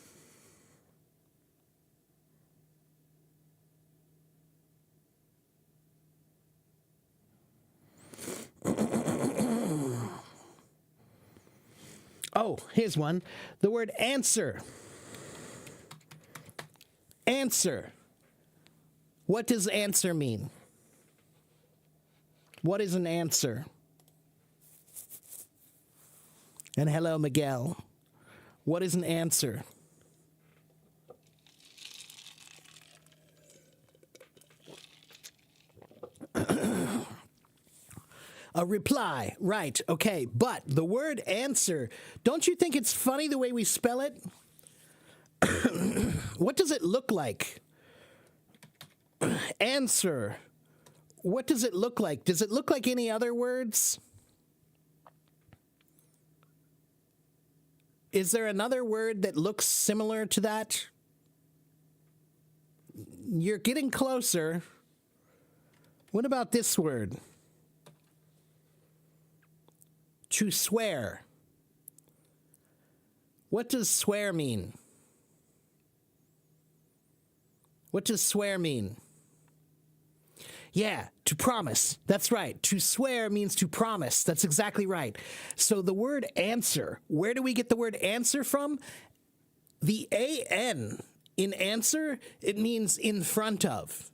Oh, here's one. The word answer. Answer. What does answer mean? What is an answer? And hello, Miguel. What is an answer? A reply, right, okay. But the word answer, don't you think it's funny the way we spell it? What does it look like? Answer. What does it look like? Does it look like any other words? Is there another word that looks similar to that? You're getting closer. What about this word? To swear. What does swear mean? What does swear mean? Yeah, to promise. That's right. To swear means to promise. That's exactly right. So the word answer, where do we get the word answer from? The A-N in answer, it means in front of.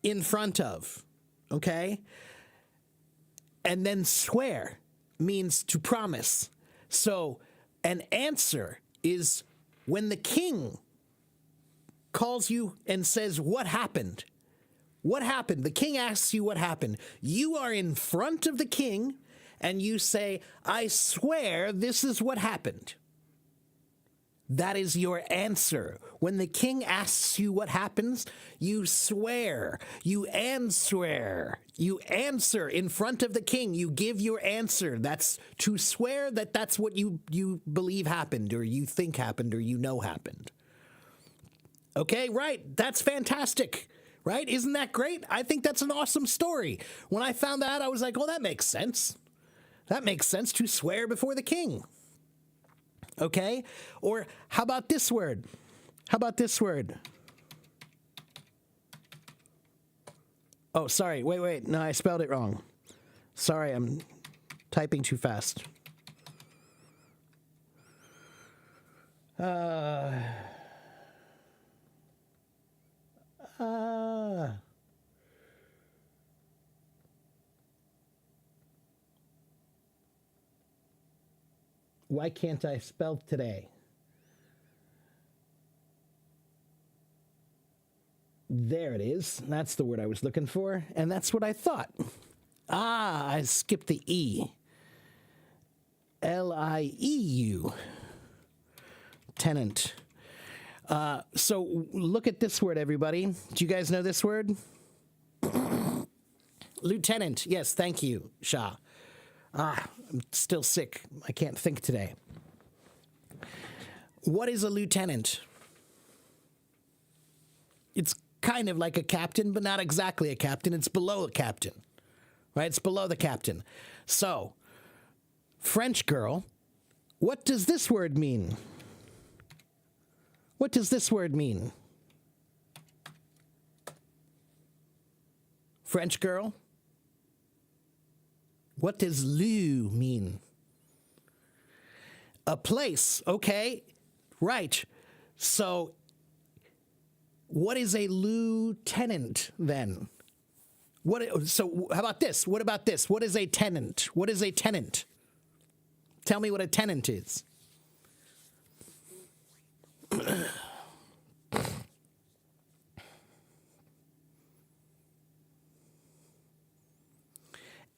In front of. Okay? And then swear means to promise. So an answer is when the king calls you and says, what happened? What happened? The king asks you what happened. You are in front of the king and you say, I swear this is what happened. That is your answer. When the king asks you what happens, you swear. You answer. You answer in front of the king. You give your answer. That's to swear that that's what you believe happened, or you think happened, or you know happened. Okay, right. That's fantastic. Right? Isn't that great? I think that's an awesome story. When I found that out, I was like, oh, that makes sense. That makes sense, to swear before the king. Okay? Or how about this word? How about this word? Oh, sorry. Wait. No, I spelled it wrong. Sorry, I'm typing too fast. Why can't I spell today? There it is. That's the word I was looking for, and that's what I thought. I skipped the E. L-I-E-U. Tenant. So look at this word, everybody. Do you guys know this word? Lieutenant. Yes, thank you, Shah. I'm still sick. I can't think today. What is a lieutenant? It's kind of like a captain, but not exactly a captain. It's below a captain, right? It's below the captain. So, French girl, what does this word mean? What does this word mean? French girl? What does lieu mean? A place, okay, right. So, what is a lieutenant then? So how about this? What about this? What is a tenant? What is a tenant? Tell me what a tenant is.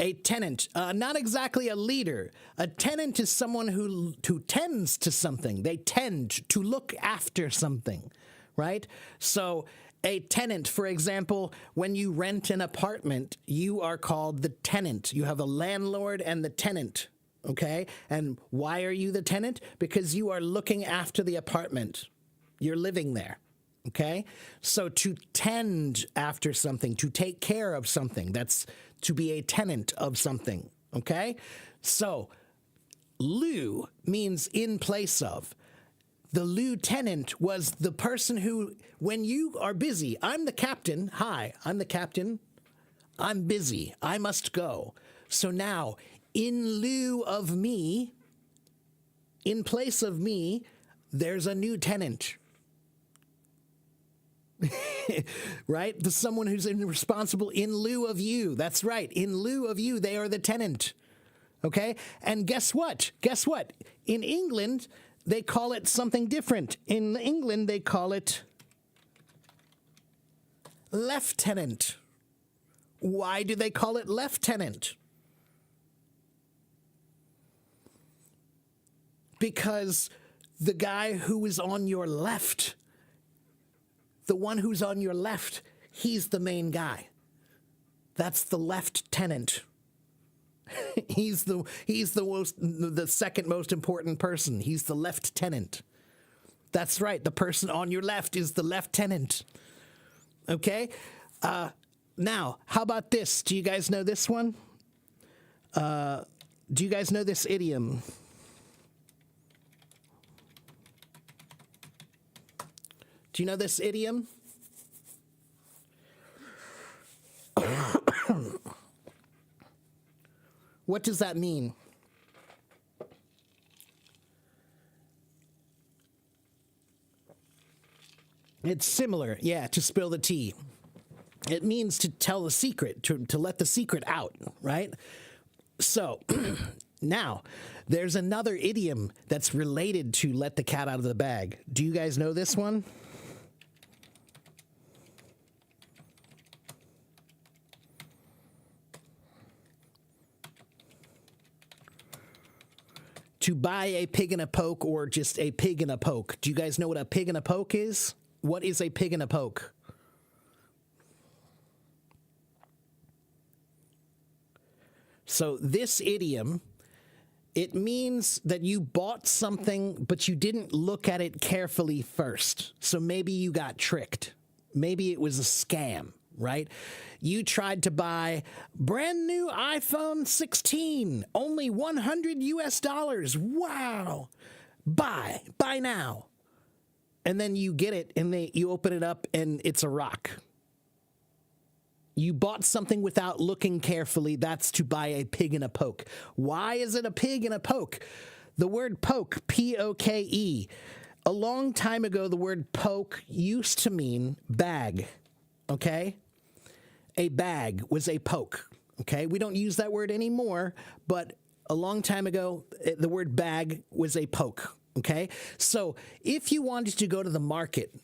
A tenant, not exactly a leader. A tenant is someone who tends to something. They tend to look after something, right? So a tenant, for example, when you rent an apartment, you are called the tenant. You have a landlord and the tenant, okay? And why are you the tenant? Because you are looking after the apartment. You're living there. Okay? So to tend after something, to take care of something, that's to be a tenant of something. Okay? So lieu means in place of. The lieutenant was the person who, when you are busy, I'm the captain. Hi, I'm the captain. I'm busy. I must go. So now, in lieu of me, in place of me, there's a new tenant. Right? The someone who's responsible in lieu of you. That's right. In lieu of you, they are the tenant. Okay? And guess what? Guess what? In England, they call it something different. In England, they call it lieutenant. Why do they call it lieutenant? Because the guy who is on your left, the one who's on your left, he's the main guy. That's the lieutenant. he's the second most important person. He's the lieutenant. That's right. The person on your left is the lieutenant. Okay? Now, how about this? Do you guys know this one? Do you guys know this idiom? Do you know this idiom? What does that mean? It's similar, yeah, to spill the tea. It means to tell the secret, to let the secret out, right? So, now, there's another idiom that's related to let the cat out of the bag. Do you guys know this one? To buy a pig in a poke, or just a pig in a poke. Do you guys know what a pig in a poke is? What is a pig in a poke? So this idiom, it means that you bought something, but you didn't look at it carefully first. So maybe you got tricked. Maybe it was a scam, right? You tried to buy brand new iPhone 16, only $100. Wow. Buy now. And then you get it and you open it up and it's a rock. You bought something without looking carefully. That's to buy a pig in a poke. Why is it a pig in a poke? The word poke, P-O-K-E. A long time ago, the word poke used to mean bag, okay? A bag was a poke, okay? We don't use that word anymore, but a long time ago, the word bag was a poke, okay? So if you wanted to go to the market,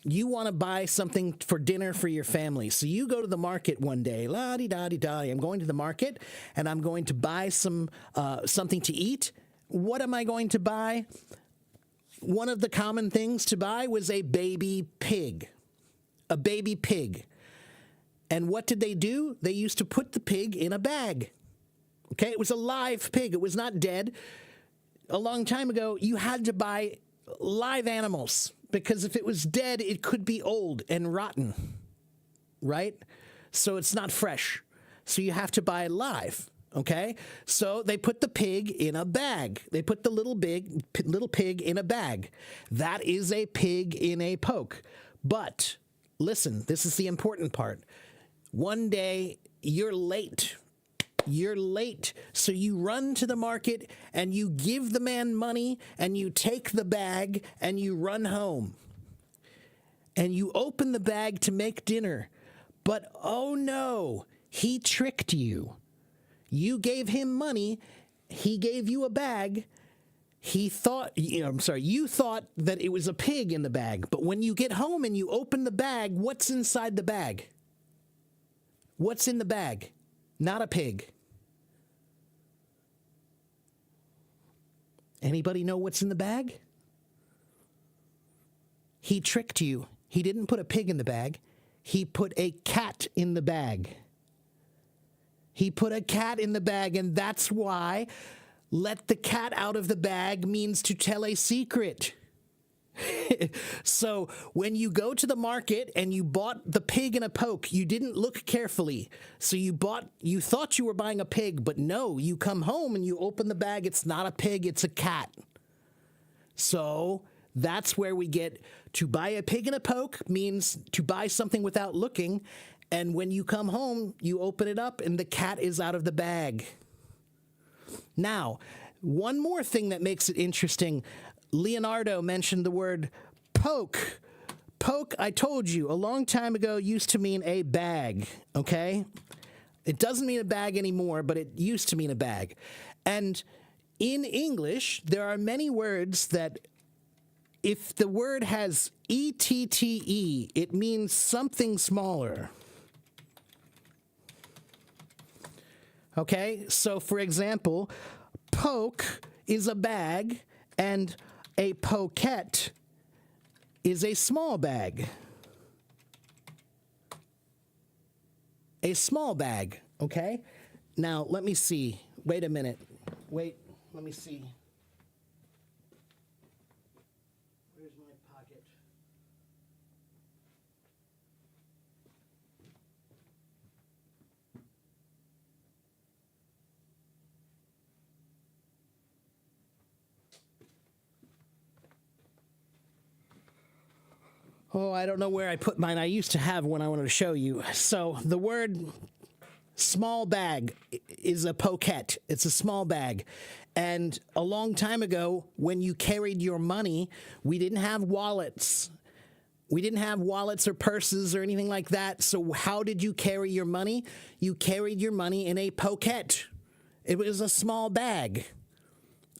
you want to buy something for dinner for your family. So you go to the market one day, la-di-da-di-da, I'm going to the market, and I'm going to buy something to eat. What am I going to buy? One of the common things to buy was a baby pig. A baby pig. And what did they do? They used to put the pig in a bag. Okay, it was a live pig. It was not dead. A long time ago, you had to buy live animals because if it was dead, it could be old and rotten, right? So it's not fresh. So you have to buy live, okay? So they put the pig in a bag. They put the little pig in a bag. That is a pig in a poke. But listen, this is the important part. One day, you're late. You're late. So you run to the market and you give the man money and you take the bag and you run home. And you open the bag to make dinner. But oh no, He tricked you. You gave him money. He gave you a bag. You thought that it was a pig in the bag. But when you get home and you open the bag, what's inside the bag? What's in the bag? Not a pig. Anybody know what's in the bag? He tricked you. He didn't put a pig in the bag. He put a cat in the bag. He put a cat in the bag, and that's why let the cat out of the bag means to tell a secret. So when you go to the market and you bought the pig in a poke, you didn't look carefully. So you thought you were buying a pig, but no, you come home and you open the bag. It's not a pig, it's a cat. So that's where we get to buy a pig in a poke means to buy something without looking. And when you come home, you open it up and the cat is out of the bag. Now, one more thing that makes it interesting. Leonardo mentioned the word poke. Poke, I told you, a long time ago used to mean a bag, okay? It doesn't mean a bag anymore, but it used to mean a bag. And in English, there are many words that if the word has E-T-T-E, it means something smaller. Okay, so for example, poke is a bag and a poquette is a small bag. A small bag, okay? Now, let me see. Wait a minute. Wait, let me see. Where's my pocket? Oh, I don't know where I put mine. I used to have one I wanted to show you. So the word small bag is a poquette. It's a small bag. And a long time ago, when you carried your money, we didn't have wallets. We didn't have wallets or purses or anything like that. So how did you carry your money? You carried your money in a poquette. It was a small bag.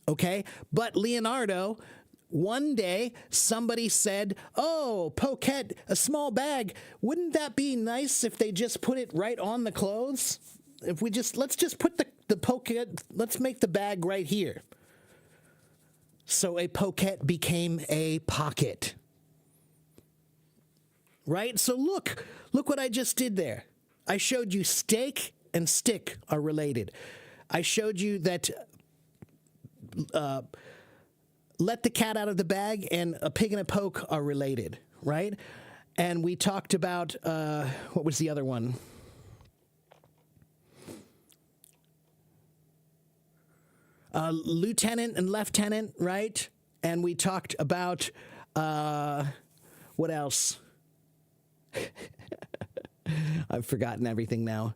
Okay? But Leonardo, one day, somebody said, oh, poquette, a small bag. Wouldn't that be nice if they just put it right on the clothes? Let's just put the poquette, let's make the bag right here. So a poquette became a pocket. Right? So look what I just did there. I showed you steak and stick are related. I showed you that let the cat out of the bag and a pig and a poke are related, right? And we talked about, what was the other one? Lieutenant and lieutenant, right? And we talked about, what else? I've forgotten everything now.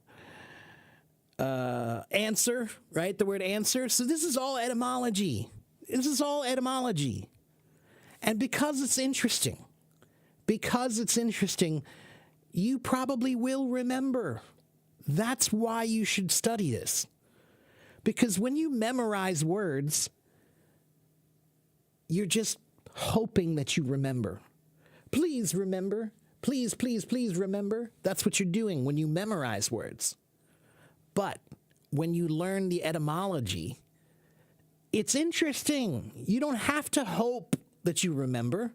Answer, right? The word answer. So this is all etymology. This is all etymology. And because it's interesting, you probably will remember. That's why you should study this. Because when you memorize words, you're just hoping that you remember. Please remember. Please, please, please remember. That's what you're doing when you memorize words. But when you learn the etymology, it's interesting. You don't have to hope that you remember.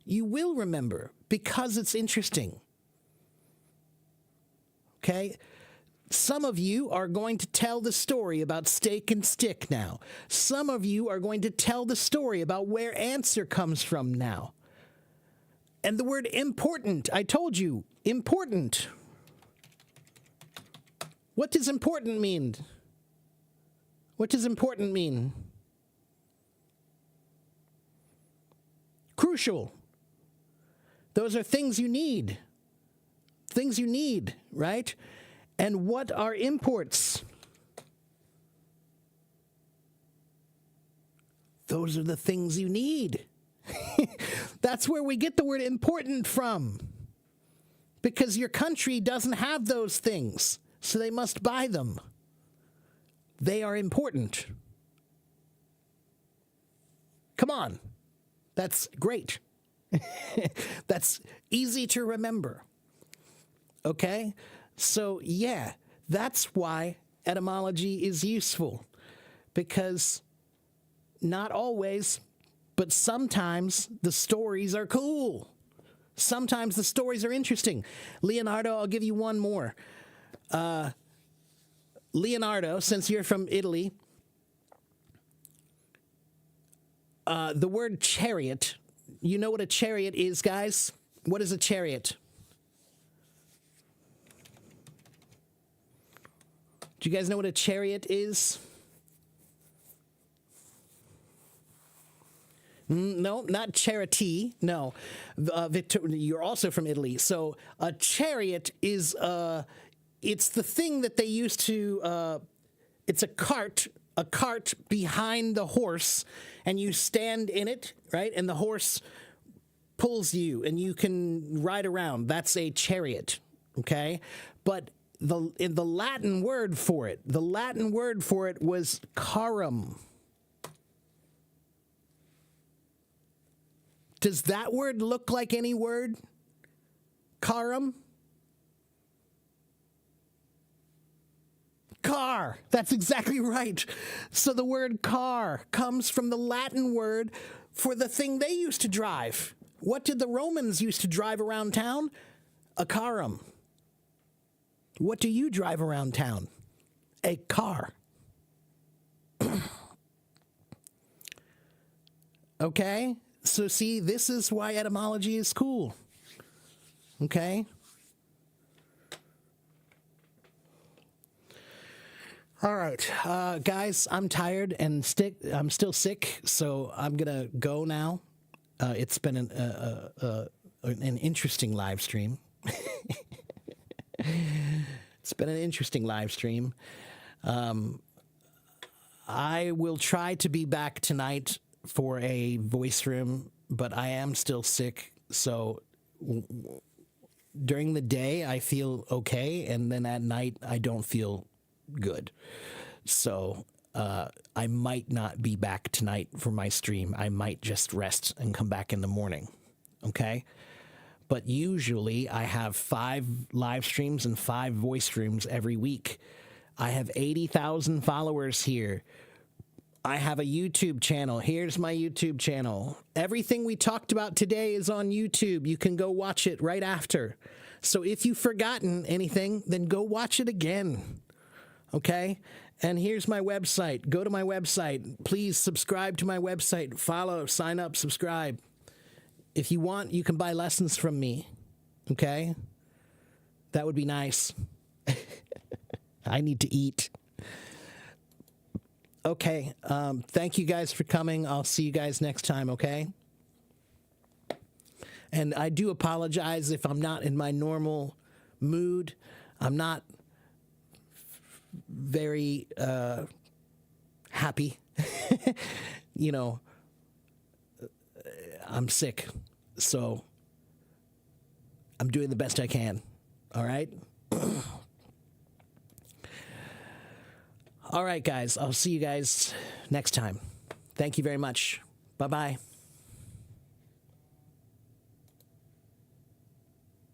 You will remember because it's interesting. Okay? Some of you are going to tell the story about steak and stick now. Some of you are going to tell the story about where answer comes from now. And the word important, I told you, important. What does important mean? What does important mean? Crucial. Those are things you need. Things you need, right? And what are imports? Those are the things you need. That's where we get the word important from. Because your country doesn't have those things. so they must buy them. They are important. Come on. That's great. That's easy to remember. Okay? So, yeah, that's why etymology is useful. Because not always, but sometimes the stories are cool. Sometimes the stories are interesting. Leonardo, I'll give you one more. Leonardo, since you're from Italy, the word chariot, you know what a chariot is, guys? What is a chariot? Do you guys know what a chariot is? No, not charity. No. You're also from Italy. So a chariot is, it's the thing that they used to, it's a cart behind the horse, and you stand in it, right? And the horse pulls you, and you can ride around. That's a chariot, okay? But in the Latin word for it was carum. Does that word look like any word? Carum? Car. That's exactly right. So the word car comes from the Latin word for the thing they used to drive. What did the Romans used to drive around town? A carum. What do you drive around town? A car. Okay? So see, this is why etymology is cool. Okay? All right, guys, I'm tired and I'm still sick, so I'm gonna go now. It's been an interesting live stream. It's been an interesting live stream. I will try to be back tonight for a voice room, but I am still sick, so during the day I feel okay, and then at night I don't feel good. So I might not be back tonight for my stream. I might just rest and come back in the morning. Okay? But usually I have 5 live streams and 5 voice streams every week. I have 80,000 followers here. I have a YouTube channel. Here's my YouTube channel. Everything we talked about today is on YouTube. You can go watch it right after. So if you've forgotten anything, then go watch it again. Okay? And here's my website. Go to my website. Please subscribe to my website. Follow, sign up, subscribe. If you want, you can buy lessons from me. Okay? That would be nice. I need to eat. Okay. Thank you guys for coming. I'll see you guys next time, okay? And I do apologize if I'm not in my normal mood. I'm not very happy. You know, I'm sick, so I'm doing the best I can. All right? All right, guys. I'll see you guys next time. Thank you very much. Bye-bye.